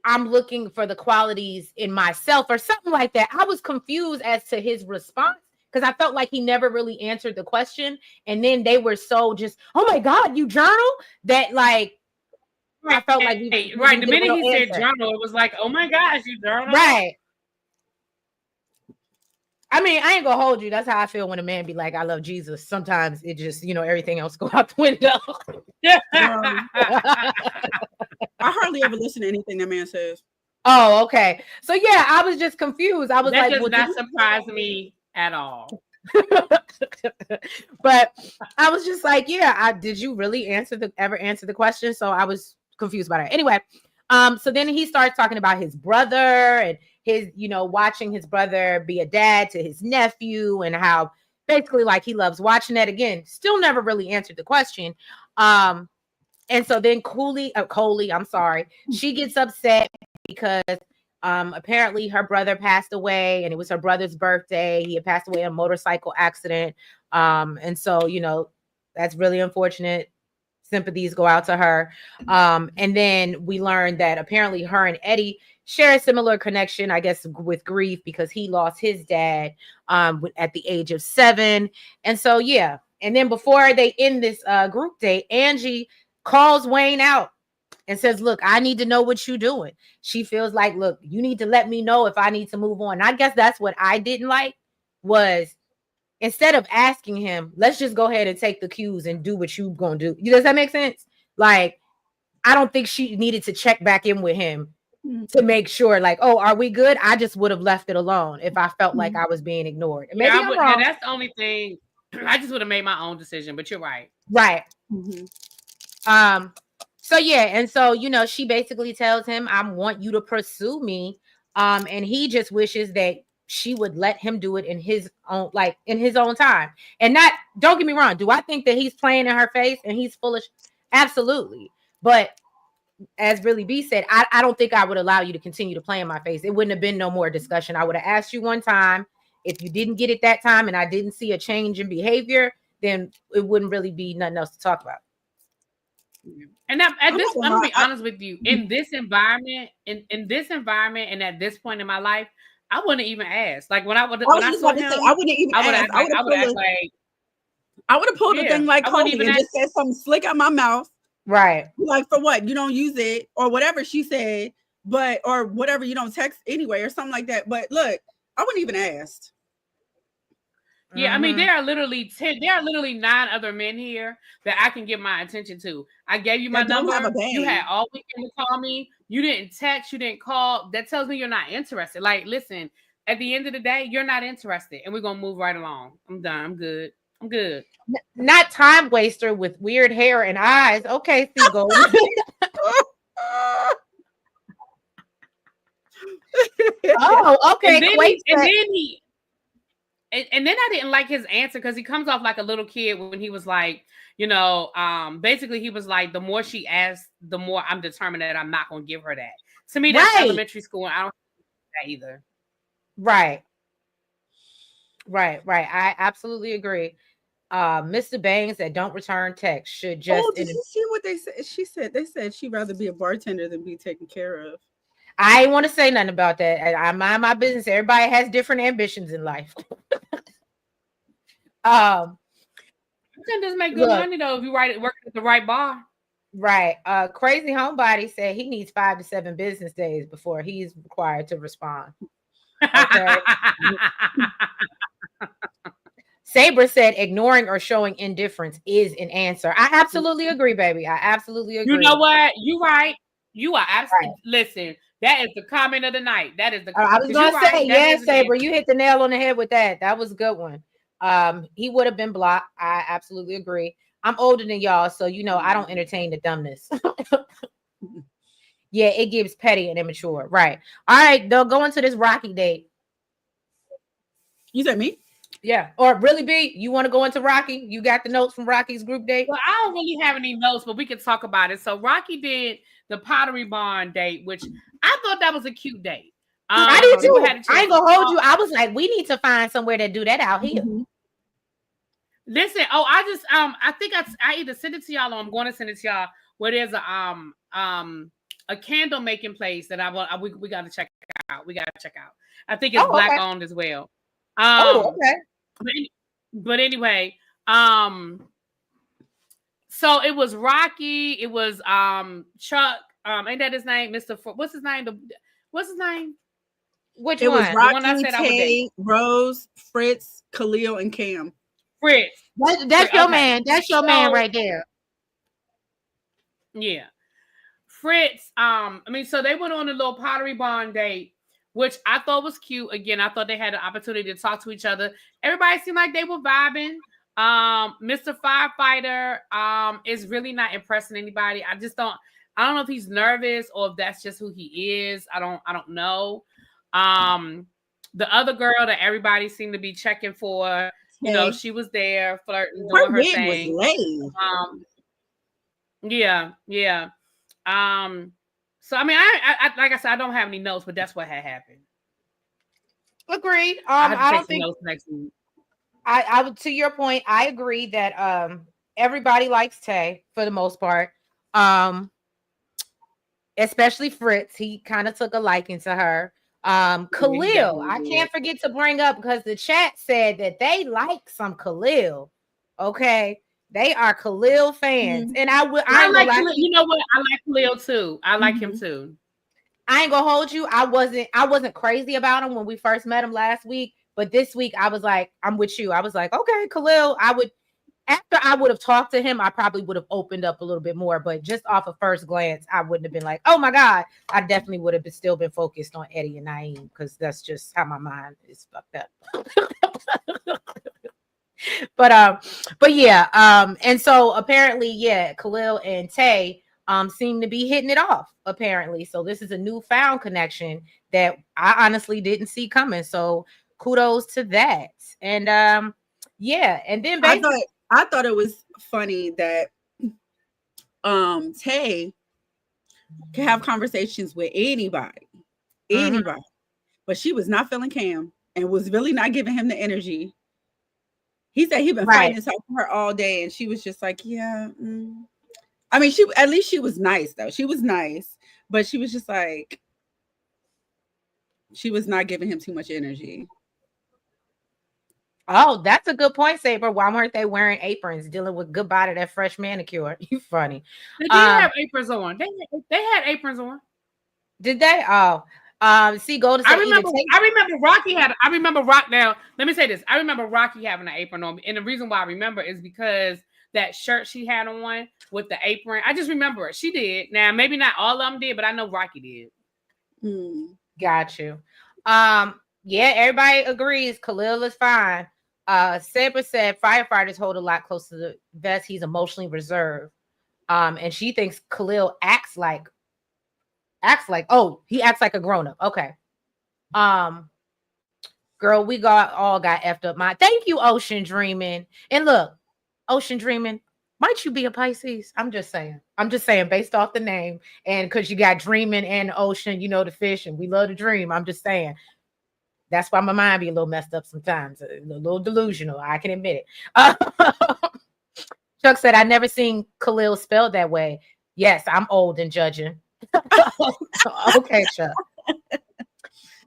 I'm looking for the qualities in myself or something like that. I was confused as to his response because I felt like he never really answered the question. And then they were so just, oh my God, you journal? That like, I felt like right. The minute he said journal, it was like, oh my gosh, you journal. Right. I mean, I ain't gonna hold you. That's how I feel when a man be like, I love Jesus. Sometimes it just, everything else go out the window. I hardly ever listen to anything that man says. Oh, okay. So yeah, I was just confused. I was that like, does not surprise me at all. But I was just like, yeah, did you really ever answer the question? So I was confused about it. Anyway, so then he starts talking about his brother and his, watching his brother be a dad to his nephew and how basically like he loves watching that. Again, still never really answered the question. And so then Coley, I'm sorry, she gets upset because apparently her brother passed away and it was her brother's birthday. He had passed away in a motorcycle accident. And so, that's really unfortunate. Sympathies go out to her. And then we learned that apparently her and Eddie share a similar connection, I guess, with grief because he lost his dad at the age of 7. And so, yeah. And then before they end this group date, Angie calls Wayne out and says, look, I need to know what you're doing. She feels like, look, you need to let me know if I need to move on. And I guess that's what I didn't like was instead of asking him, let's just go ahead and take the cues and do what you're going to do. Does that make sense? Like, I don't think she needed to check back in with him to make sure like, oh, are we good? I just would have left it alone if I felt like I was being ignored. And maybe I'm wrong. Now that's the only thing. I just would have made my own decision, but you're right. Right. Mm-hmm. So yeah, and so she basically tells him, I want you to pursue me. And he just wishes that she would let him do it in his own time. And not, don't get me wrong, do I think that he's playing in her face and he's foolish? Absolutely. But as Really B said, I don't think I would allow you to continue to play in my face. It wouldn't have been no more discussion. I would have asked you one time. If you didn't get it that time and I didn't see a change in behavior, then it wouldn't really be nothing else to talk about. And at this, I'm gonna be honest with you. In this environment, and at this point in my life, I wouldn't even ask. Like when I saw him, I wouldn't even ask. I would have pulled the thing like Coley and just said something slick out my mouth. Right. Like for what? You don't use it or whatever she said, or whatever, you don't text anyway or something like that. But look, I wouldn't even ask. Yeah, I mean, there are literally 9 other men here that I can give my attention to. I gave you my number. You had all weekend to call me. You didn't text. You didn't call. That tells me you're not interested. Like, listen, at the end of the day, you're not interested, and we're gonna move right along. I'm done. I'm good. I'm good. Not time waster with weird hair and eyes. Okay, see, Golden. Oh, okay. And then Quake and then I didn't like his answer because he comes off like a little kid when he was like, basically he was like, the more she asks, the more I'm determined that I'm not going to give her that. To me, that's elementary school, and I don't think that either. Right. I absolutely agree. Mr. Bangs that don't return text should just. Oh, did you see what they said? They said she'd rather be a bartender than be taken care of. I ain't want to say nothing about that. I mind my business. Everybody has different ambitions in life. You can just make good money though if you work at the right bar. Right. Crazy Homebody said he needs 5 to 7 business days before he's required to respond. Okay. Saber said ignoring or showing indifference is an answer. I absolutely agree, baby. I absolutely agree. You know what? You're right. You are absolutely right. Listen, that is the comment of the night. That is the I was gonna say, yes, Saber, you hit the nail on the head with that. That was a good one. He would have been blocked. I absolutely agree. I'm older than y'all, so I don't entertain the dumbness. Yeah, it gives petty and immature. Right. All right, they'll go into this Rocky date. You said me? Yeah. Or really, B, you want to go into Rocky? You got the notes from Rocky's group date? Well, I don't really have any notes, but we can talk about it. So Rocky did the Pottery Barn date, which I thought that was a cute date. I did too. I ain't gonna hold you. I was like, we need to find somewhere to do that out here. Mm-hmm. Listen, I think I either send it to y'all or I'm going to send it to y'all. Where there's a candle making place that we got to check out. We got to check out. I think it's Black owned as well. Okay. But anyway, so it was Rocky. It was Chuck. Ain't that his name? What's his name? What's his name? Which it one? Was Rocky, the one I said Tay, Rose, Fritz, Khalil, and Cam. Fritz. That's your man. That's your man right there. Yeah. Fritz. So they went on a little Pottery Barn date, which I thought was cute. Again, I thought they had an opportunity to talk to each other. Everybody seemed like they were vibing. Mr. Firefighter is really not impressing anybody. I don't know if he's nervous or if that's just who he is. I don't know. The other girl that everybody seemed to be checking for, she was there flirting, doing her thing. Was lame. Yeah. So I like I said, I don't have any notes, but that's what had happened. Agreed. I don't think notes next week. I would, to your point, I agree that everybody likes Tay for the most part. Especially Fritz. He kind of took a liking to her. Khalil, I can't forget to bring up because the chat said that they like some Khalil. Okay. They are Khalil fans. And I like Khalil. You know what? I like Khalil too. I like him too. I ain't gonna hold you. I wasn't crazy about him when we first met him last week, but this week I was like, I'm with you. I was like, okay, Khalil. After I would have talked to him, I probably would have opened up a little bit more, but just off of first glance, I wouldn't have been like, oh my God. I definitely would have still been focused on Eddie and Naeem because that's just how my mind is fucked up. But yeah, and so apparently, yeah, Khalil and Tay seem to be hitting it off, apparently. So this is a newfound connection that I honestly didn't see coming. So kudos to that. And yeah, and then basically I thought it was funny that Tay can have conversations with anybody, but she was not feeling Cam and was really not giving him the energy. He said he'd been fighting and talking to her all day, and she was just like, yeah. I mean, at least she was nice though. She was nice, but she was just like, she was not giving him too much energy. Oh, that's a good point, Saber. Why weren't they wearing aprons, dealing with goodbye to that fresh manicure? You funny. They did have aprons on. They had aprons on. Did they? Oh, see, go to. I remember Rocky had. I remember Rock. Now, let me say this. I remember Rocky having an apron on, and the reason why I remember is because that shirt she had on with the apron. I just remember it. She did. Now, maybe not all of them did, but I know Rocky did. Got you. Yeah, everybody agrees Khalil is fine. Sabra said firefighters hold a lot close to the vest. He's emotionally reserved. And she thinks Khalil acts like he acts like a grown-up. Okay. Girl, we all got effed up. Thank you, Ocean Dreaming. And look, Ocean Dreaming, might you be a Pisces? I'm just saying based off the name, and because you got Dreaming and Ocean, you know, the fish, and we love to dream. I'm just saying. That's why my mind be a little messed up sometimes, a little delusional. I can admit it. Chuck said, I never seen Khalil spelled that way. Yes, I'm old and judging. Okay, Chuck.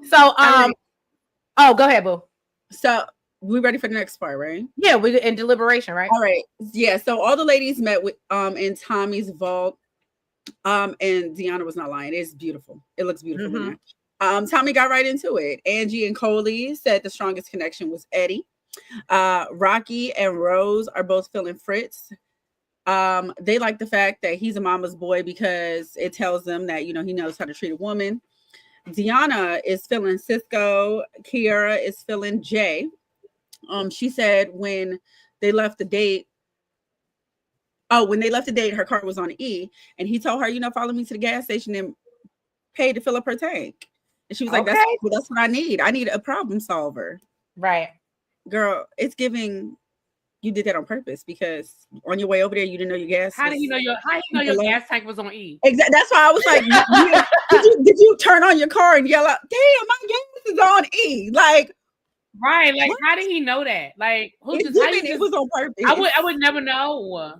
So, oh, go ahead, boo. So we ready for the next part, right? Yeah, we in deliberation, right? All right. Yeah. So all the ladies met with in Tommy's vault. And Deanna was not lying. It's beautiful. It looks beautiful in there. Tommy got right into it. Angie and Coley said the strongest connection was Eddie. Rocky and Rose are both feeling Fritz. They like the fact that he's a mama's boy because it tells them that, you know, he knows how to treat a woman. Deanna is feeling Cisco. Kiara is feeling Jay. She said when they left the date, her car was on E, and he told her, you know, follow me to the gas station and pay to fill up her tank. And she was like, that's what I need. I need a problem solver. Right. Girl, it's giving you did that on purpose because on your way over there, you didn't know your gas. How do you know your gas tank was on E? Exactly. That's why I was like, did you turn on your car and yell out, damn, my gas is on E? Like, right. Like, how did he know that? Like, it was on purpose. I would never know.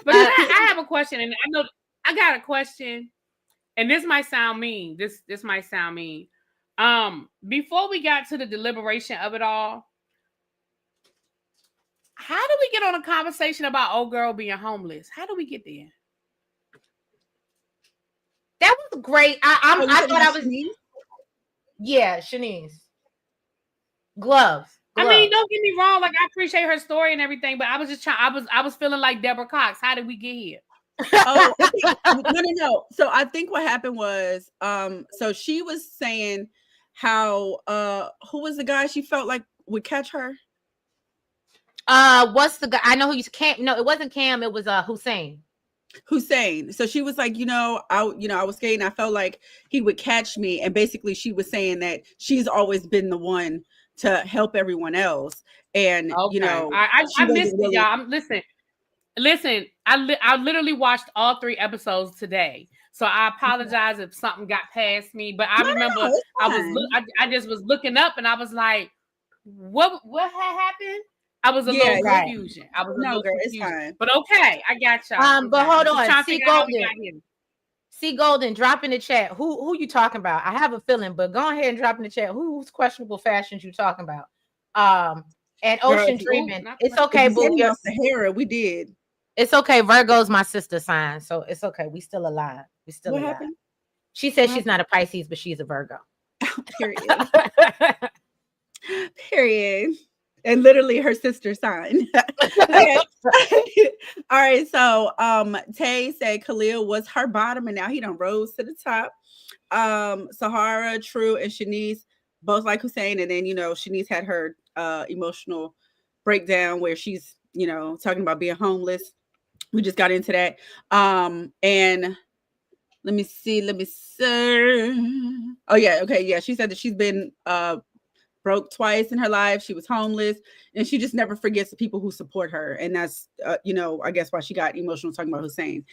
But I have a question, and I know I got a question, and this might sound mean. This might sound mean. Before we got to the deliberation of it all, how do we get on a conversation about old girl being homeless? How do we get there? That was great. I thought I was. Shanice? Yeah, Shanice. Gloves. I mean, don't get me wrong. Like, I appreciate her story and everything, but I was just trying. I was feeling like Deborah Cox. How did we get here? No. So I think what happened was, so she was saying how, who was the guy she felt like would catch her? What's the guy? I know who you Cam. No, it wasn't Cam. It was Hussein. So she was like, I was skating. I felt like he would catch me, and basically she was saying that she's always been the one to help everyone else, and I missed it, y'all. Listen. I literally watched all 3 episodes today, so I apologize if something got past me. But I remember I just was looking up, and I was like, what had happened? I was a little confusion. I was a little confused. But okay, I got y'all. But hold on, C Golden, drop in the chat. Who you talking about? I have a feeling, but go ahead and drop in the chat. Who's questionable fashions you talking about? And Ocean Dreaming. It's okay, boo. Sahara, we did. It's okay. Virgo's my sister sign, so it's okay. We still alive. What happened? She said she's not a Pisces, but she's a Virgo. Period. Period. And literally her sister sign. All right. So Tay said Khalil was her bottom, and now he done rose to the top. Sahara, True, and Shanice both like Hussein, and then Shanice had her emotional breakdown where she's talking about being homeless. We just got into that. And let me see. Oh yeah, okay, yeah. She said that she's been broke twice in her life. She was homeless, and she just never forgets the people who support her. And that's, I guess why she got emotional talking about Hussein.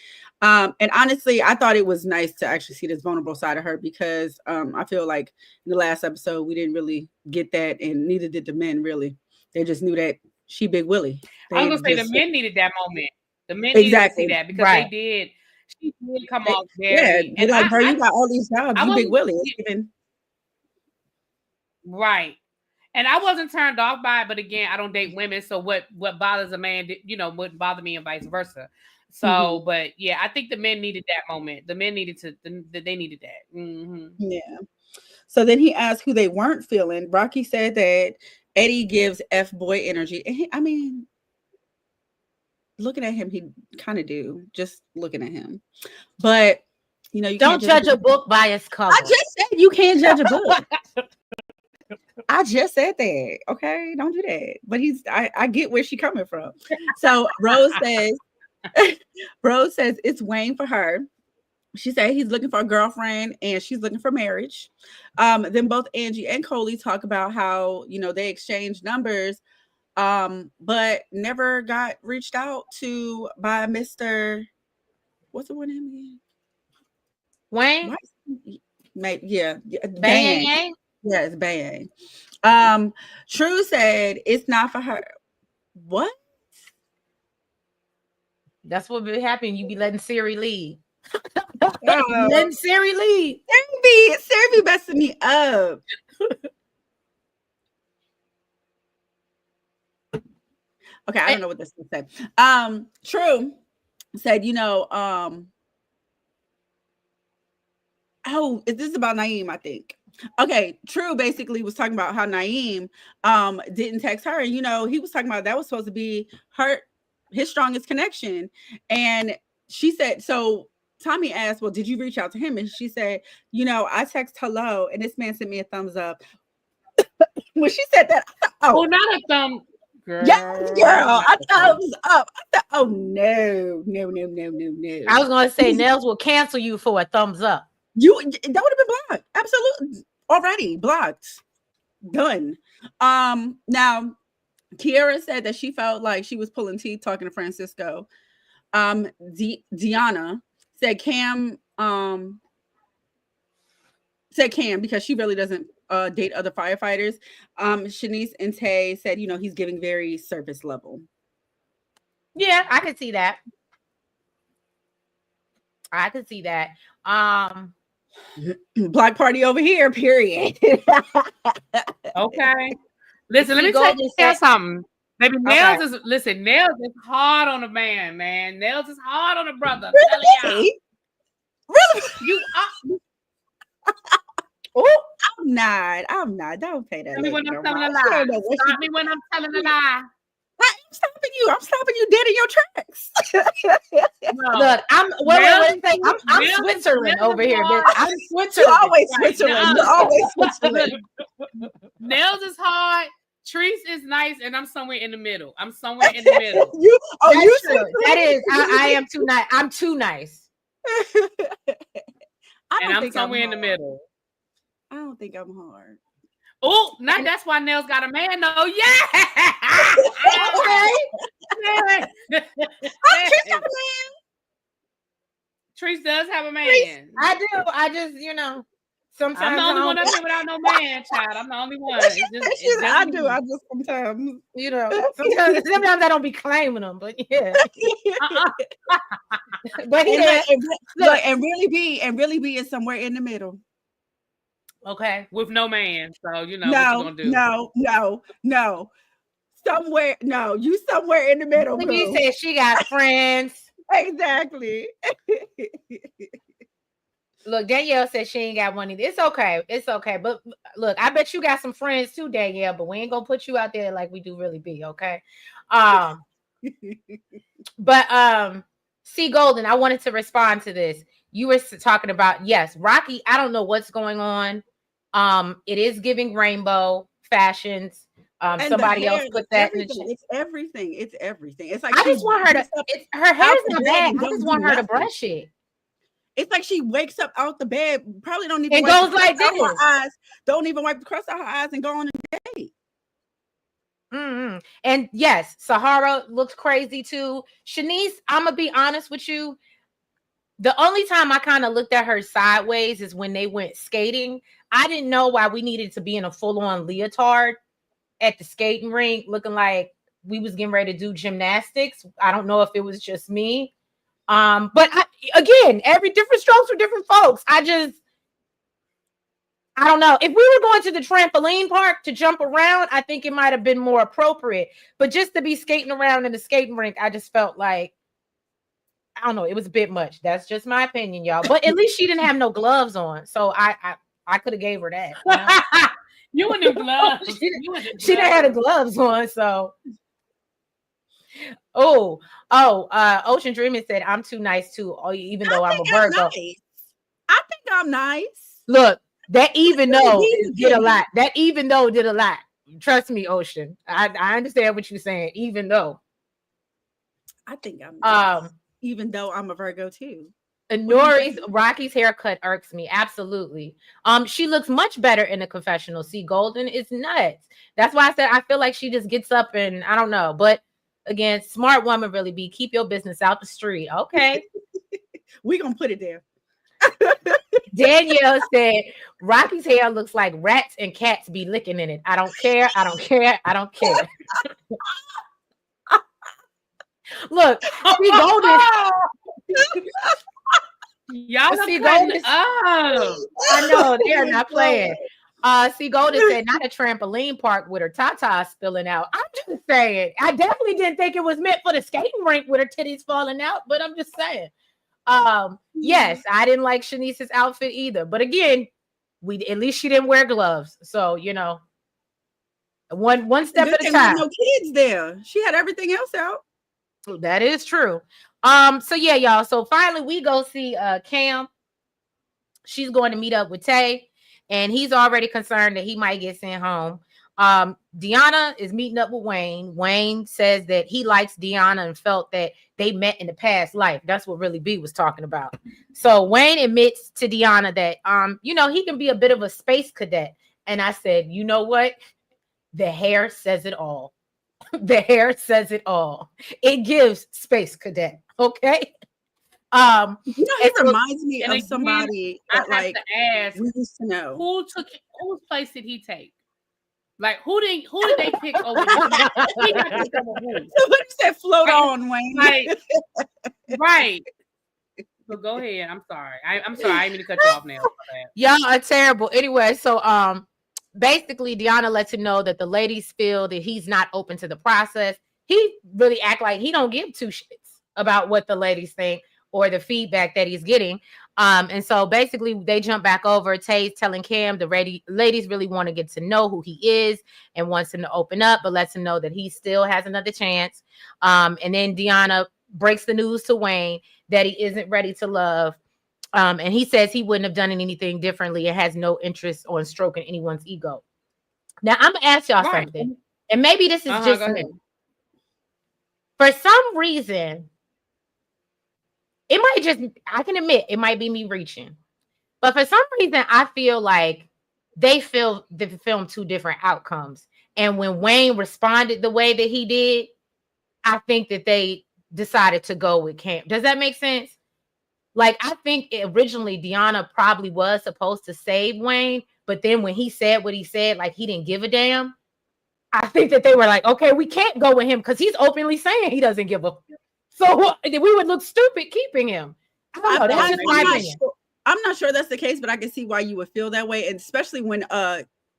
And honestly, I thought it was nice to actually see this vulnerable side of her because I feel like in the last episode, we didn't really get that, and neither did the men really. They just knew that she Big Willie. I was going to say the men needed that moment. The men needed to see that because they did. She did come off very. Yeah, and like, bro, you got all these jobs. You Big Willie. Right. And I wasn't turned off by it, but again, I don't date women, so what bothers a man, wouldn't bother me, and vice versa. So, but yeah, I think the men needed that moment. The men needed they needed that. Mm-hmm. Yeah. So then he asked who they weren't feeling. Rocky said that Eddie gives F-boy energy. And looking at him, he kind of do. Just looking at him, but you don't judge a book by its cover. I just said you can't judge a book. I just said that. Okay, don't do that. But I get where she's coming from. So Rose says, it's Wayne for her. She said he's looking for a girlfriend and she's looking for marriage. Then both Angie and Coley talk about how, they exchanged numbers, but never got reached out to by Mr. What's the one name again? Wayne? Yeah. Bang. Yes, Bang. True said it's not for her. What? That's what be happening. You be letting Siri lead. Oh. Letting Siri lead. Siri be messing me up. Okay, I don't know what this would say. True said, is this about Naeem, I think. Okay, True basically was talking about how Naeem didn't text her. And, he was talking about that was supposed to be his strongest connection. And she said, so Tommy asked, well, did you reach out to him? And she said, I text hello, and this man sent me a thumbs up. When she said that, I thought, not a thumb. Girl. Yes, girl, a thumbs up. I thought, oh, no. I was going to say, Nels will cancel you for a thumbs up. That would have been blocked. Absolutely. Already blocked. Done. Now, Kiara said that she felt like she was pulling teeth talking to Francisco. Deanna said Cam because she really doesn't date other firefighters. Shanice and Tay said, he's giving very surface level. Yeah, I could see that. Black party over here, period. Okay. Listen, let me tell you something. Baby, Nails is hard on a man. Nails is hard on a brother. Really? You are. Oh, I'm not. Don't say that. Tell me when I'm telling a lie. Stop me when I'm telling a lie. I'm stopping you. I'm stopping you dead in your tracks. No. Look, I'm Switzerland over here, bitch. I'm Switzerland. You're always Switzerland. You're always Switzerland. Nails is hard. Trees is nice, and I'm somewhere in the middle. That is. I am too nice. I'm too nice. I'm somewhere in the middle. I don't think I'm hard. Oh, that's why Nails got a man, though. Yeah. Trees does have a man. I do. I just, sometimes I'm the only one up here without no man, child. I'm the only one. I do. I just sometimes, sometimes I don't be claiming them, but yeah. But and really be is somewhere in the middle. Okay. With no man. So, what you gonna do? No. Somewhere in the middle. You said she got friends. Exactly. Look, Danielle said she ain't got one either. It's okay. But look, I bet you got some friends too, Danielle, but we ain't gonna put you out there like we do Really Be, okay? But C Golden, I wanted to respond to this. You were talking about, yes, Rocky, I don't know what's going on. It is giving rainbow fashions. Somebody else put that in the chat. It's everything. It's like I just want her to. Her hair's not bad. I just want her to brush it. It's like she wakes up out the bed, probably don't even. It goes like this. Her eyes don't even wipe the crust out her eyes and go on a date. Mm-hmm. And yes, Sahara looks crazy too. Shanice, I'm gonna be honest with you. The only time I kind of looked at her sideways is when they went skating. I didn't know why we needed to be in a full-on leotard at the skating rink, looking like we was getting ready to do gymnastics. I don't know if it was just me. But again, every different strokes for different folks. I don't know. If we were going to the trampoline park to jump around, I think it might have been more appropriate. But just to be skating around in the skating rink, I just felt like, I don't know, it was a bit much. That's just my opinion, y'all. But at least she didn't have no gloves on. So I could have gave her that. You and the gloves. She didn't have the gloves on, so. Ocean Dreaming said, I'm too nice too, even though I'm a Virgo. Nice. I think I'm nice. Look, That even though He's did a getting lot. That even though did a lot. Trust me, Ocean. I understand what you're saying. Even though. I think I'm Um, even though I'm a Virgo too. and What do you Nori's think? Rocky's haircut irks me. Absolutely. She looks much better in the confessional. See, Golden is nuts. That's why I said I feel like she just gets up and I don't know. But again, smart woman really be keep your business out the street. Okay. We gonna put it there. Danielle said Rocky's hair looks like rats and cats be licking in it. I don't care. I don't care. I don't care. Look, see Golden. Y'all are See, cutting Golden. up. I know they're not playing. See, Golden said not a trampoline park with her tata spilling out. I'm just saying. I definitely didn't think it was meant for the skating rink with her titties falling out, but I'm just saying. Yes, I didn't like Shanice's outfit either. But again, at least she didn't wear gloves. So, you know, one step at a time. No kids there. She had everything else out. That is true. So yeah, y'all. So finally we go see Cam. She's going to meet up with Tay, and he's already concerned that he might get sent home. Deanna is meeting up with Wayne. Wayne says that he likes Deanna and felt that they met in the past life. That's what Really B was talking about. So Wayne admits to Deanna that you know, he can be a bit of a space cadet. And I said, you know what? The hair says it all. The hair says it all. It gives space cadet. Okay. You know, he so, reminds me of again, somebody I that have to ask, we used to know. Whose place did he take? Like who did they pick over him? He got picked over who? So what you said, float on, Wayne. Like, right. But go ahead. I'm sorry. I'm sorry. I didn't mean to cut you off now. Y'all are terrible. Anyway, so basically Deanna lets him know that the ladies feel that he's not open to the process. He really act like he don't give two shits about what the ladies think or the feedback that he's getting. And so basically they jump back over. Tay's telling Cam the ladies really want to get to know who he is and wants him to open up, but lets him know that he still has another chance. And then Deanna breaks the news to Wayne that he isn't ready to love. And he says he wouldn't have done anything differently and has no interest on stroking anyone's ego. Now I'm gonna ask y'all something, and maybe this is just me. For some reason, it might just, I can admit it might be me reaching, but for some reason I feel like they filmed two different outcomes. And when Wayne responded the way that he did, I think that they decided to go with Cam. Does that make sense? Like, I think originally Deanna probably was supposed to save Wayne, but then when he said what he said, like he didn't give a damn, I think that they were like, okay, we can't go with him because he's openly saying he doesn't give a. So we would look stupid keeping him. I don't know. That's just my opinion. I'm not sure that's the case, but I can see why you would feel that way, and especially when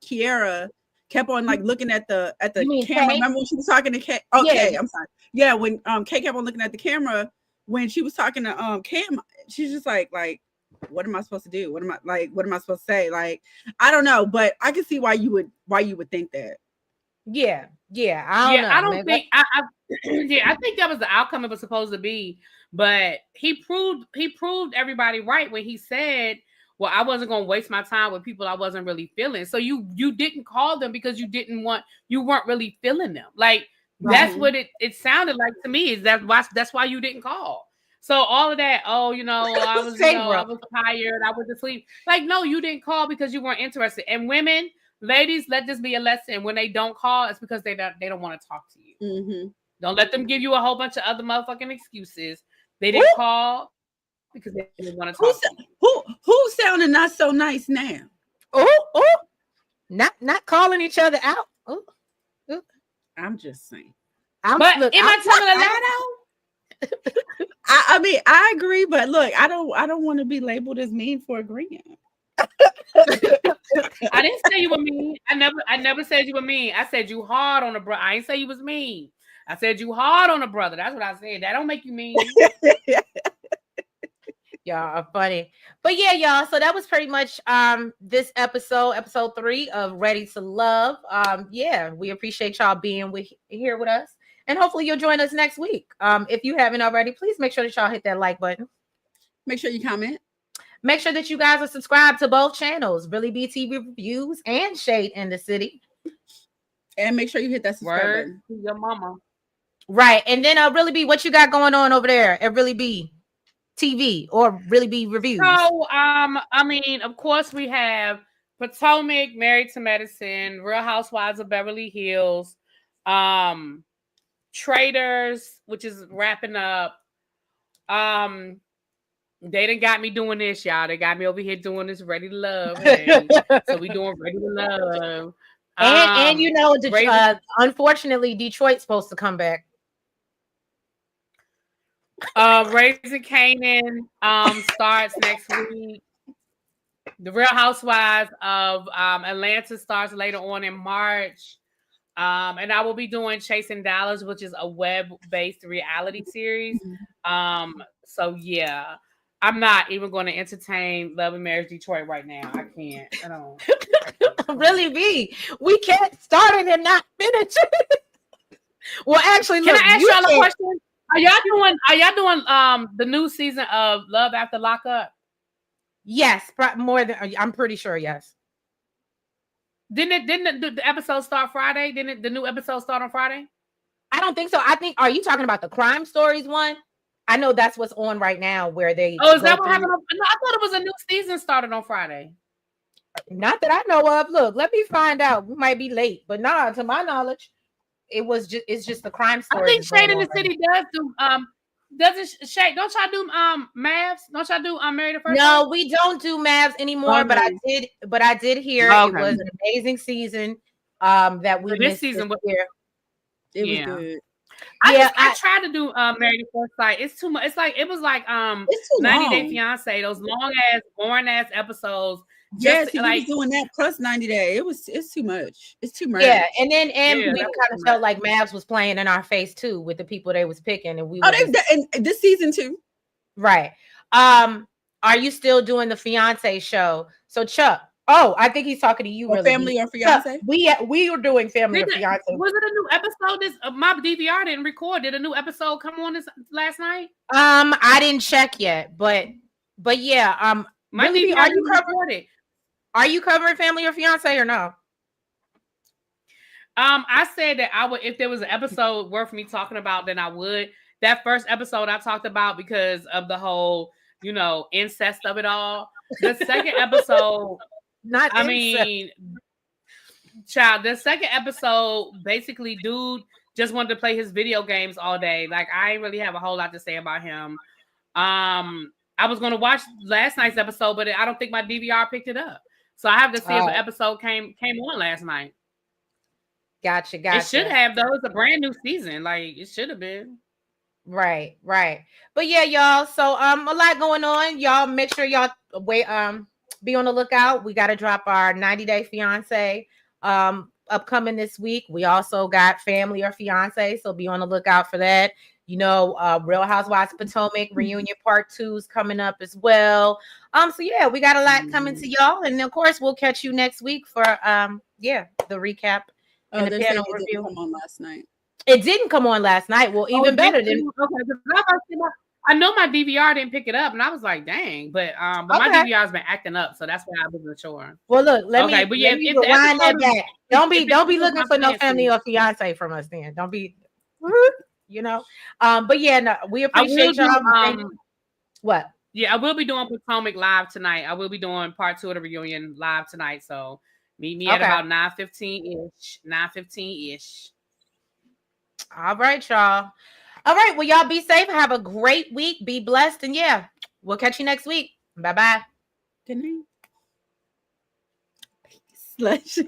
Kiara kept on like looking at the camera. Kay? Remember when she was talking to Kay? Okay, Yeah. I'm sorry. Yeah, when Kay kept on looking at the camera when she was talking to Cam, she's just like, what am I supposed to do? What am I supposed to say? Like, I don't know, but I can see why you would think that. Yeah. I don't know. I don't think I think that was the outcome it was supposed to be. But he proved everybody right when he said, well, I wasn't going to waste my time with people I wasn't really feeling. So you didn't call them because you weren't really feeling them. Like, that's what it sounded like to me. Is that's why you didn't call. So all of that, I was tired, I was asleep. Like, no, you didn't call because you weren't interested. And women, ladies, let this be a lesson. When they don't call, it's because they don't want to talk to you. Mm-hmm. Don't let them give you a whole bunch of other motherfucking excuses. They didn't call because they didn't want to talk to you. Who sounding not so nice now? Not calling each other out. I'm just saying. Am I telling a lie though? I mean, I agree, but look, I don't want to be labeled as mean for agreeing. I didn't say you were mean. I never said you were mean. I said you hard on a brother. I didn't say you was mean. I said you hard on a brother. That's what I said. That don't make you mean. Y'all are funny. But yeah, y'all. So that was pretty much this episode 3 of Ready to Love. Yeah, we appreciate y'all being here with us. And hopefully you'll join us next week. If you haven't already, please make sure that y'all hit that like button. Make sure you comment. Make sure that you guys are subscribed to both channels, Really BT Reviews and Shade in the City. And make sure you hit that subscribe Word button. to your mama. Right. And then Really Be, what you got going on over there at Really Be TV or Really Be Reviews? So, I mean, of course, we have Potomac, Married to Medicine, Real Housewives of Beverly Hills, Traders, which is wrapping up. They done got me doing this, y'all. They got me over here doing this Ready to Love. Hey. So we doing Ready to Love. And you know, unfortunately, Detroit's supposed to come back. Raising Canaan starts next week. The Real Housewives of Atlanta starts later on in March. And I will be doing Chasing Dallas, which is a web-based reality series. So yeah, I'm not even going to entertain Love and Marriage Detroit right now. I can't. I don't. Really be. We can't start it and not finish it. Well, actually, can I ask y'all a question? Are y'all doing the new season of Love After Lockup? Yes, more than I'm pretty sure. Yes. Didn't the episode start Friday? Didn't the new episode start on Friday? I don't think so. I think, are you talking about the Crime Stories one? I know that's what's on right now where they. Oh, is that what happened? No, I thought it was a new season started on Friday. Not that I know of. Look, let me find out. We might be late, but nah, to my knowledge, it's just the Crime Stories. I think Shade in the City does do doesn't Shade, don't y'all do Mavs? Don't y'all do Married at First Sight? No, we don't do Mavs anymore, but I did hear it was an amazing season that we this season was here. It was good. I tried to do Married at First Sight. It's too much. It's like it was like it's too 90 long. Day Fiance, those long ass, boring ass episodes. Yes, he was doing that plus 90 Day. It's too much. It's too much. Yeah, and we kind of felt like Mavs was playing in our face too with the people they was picking, and and this season too. Right. Are you still doing the fiance show? So Chuck. Oh, I think he's talking to you. Or Family or Fiance. We were doing Family or Fiance. Was it a new episode? This my DVR didn't record. Did a new episode come on this last night? I didn't check yet, but yeah. My really, DVR didn't record it. Are you covering Family or Fiance or no? I said that I would, if there was an episode worth me talking about, then I would. That first episode I talked about because of the whole, incest of it all. The second episode, the second episode, basically, dude just wanted to play his video games all day. Like, I ain't really have a whole lot to say about him. I was going to watch last night's episode, but I don't think my DVR picked it up. So I have to see if an episode came on last night. Gotcha. It should have, though. It's a brand new season. Like, it should have been. Right. But yeah, y'all. So a lot going on. Y'all make sure y'all be on the lookout. We got to drop our 90 Day Fiance upcoming this week. We also got Family or Fiance, so be on the lookout for that. Real Housewives of Potomac reunion part 2 is coming up as well. So yeah, we got a lot coming to y'all, and of course we'll catch you next week for the recap and the panel review. Didn't come on last night. It didn't come on last night. Well, even better than I know my DVR didn't pick it up, and I was like, dang, but my DVR's been acting up, so that's why I wasn't sure. Well, look, let me rewind that back. Don't be looking for no Family or Fiance from us then. Don't be but yeah, no, we appreciate y'all. What? Yeah, I will be doing Potomac live tonight. I will be doing part 2 of the reunion live tonight. So meet me at about 9:15-ish. All right, y'all. All right, well, y'all be safe. Have a great week. Be blessed. And yeah, we'll catch you next week. Bye-bye. Good night. Peace.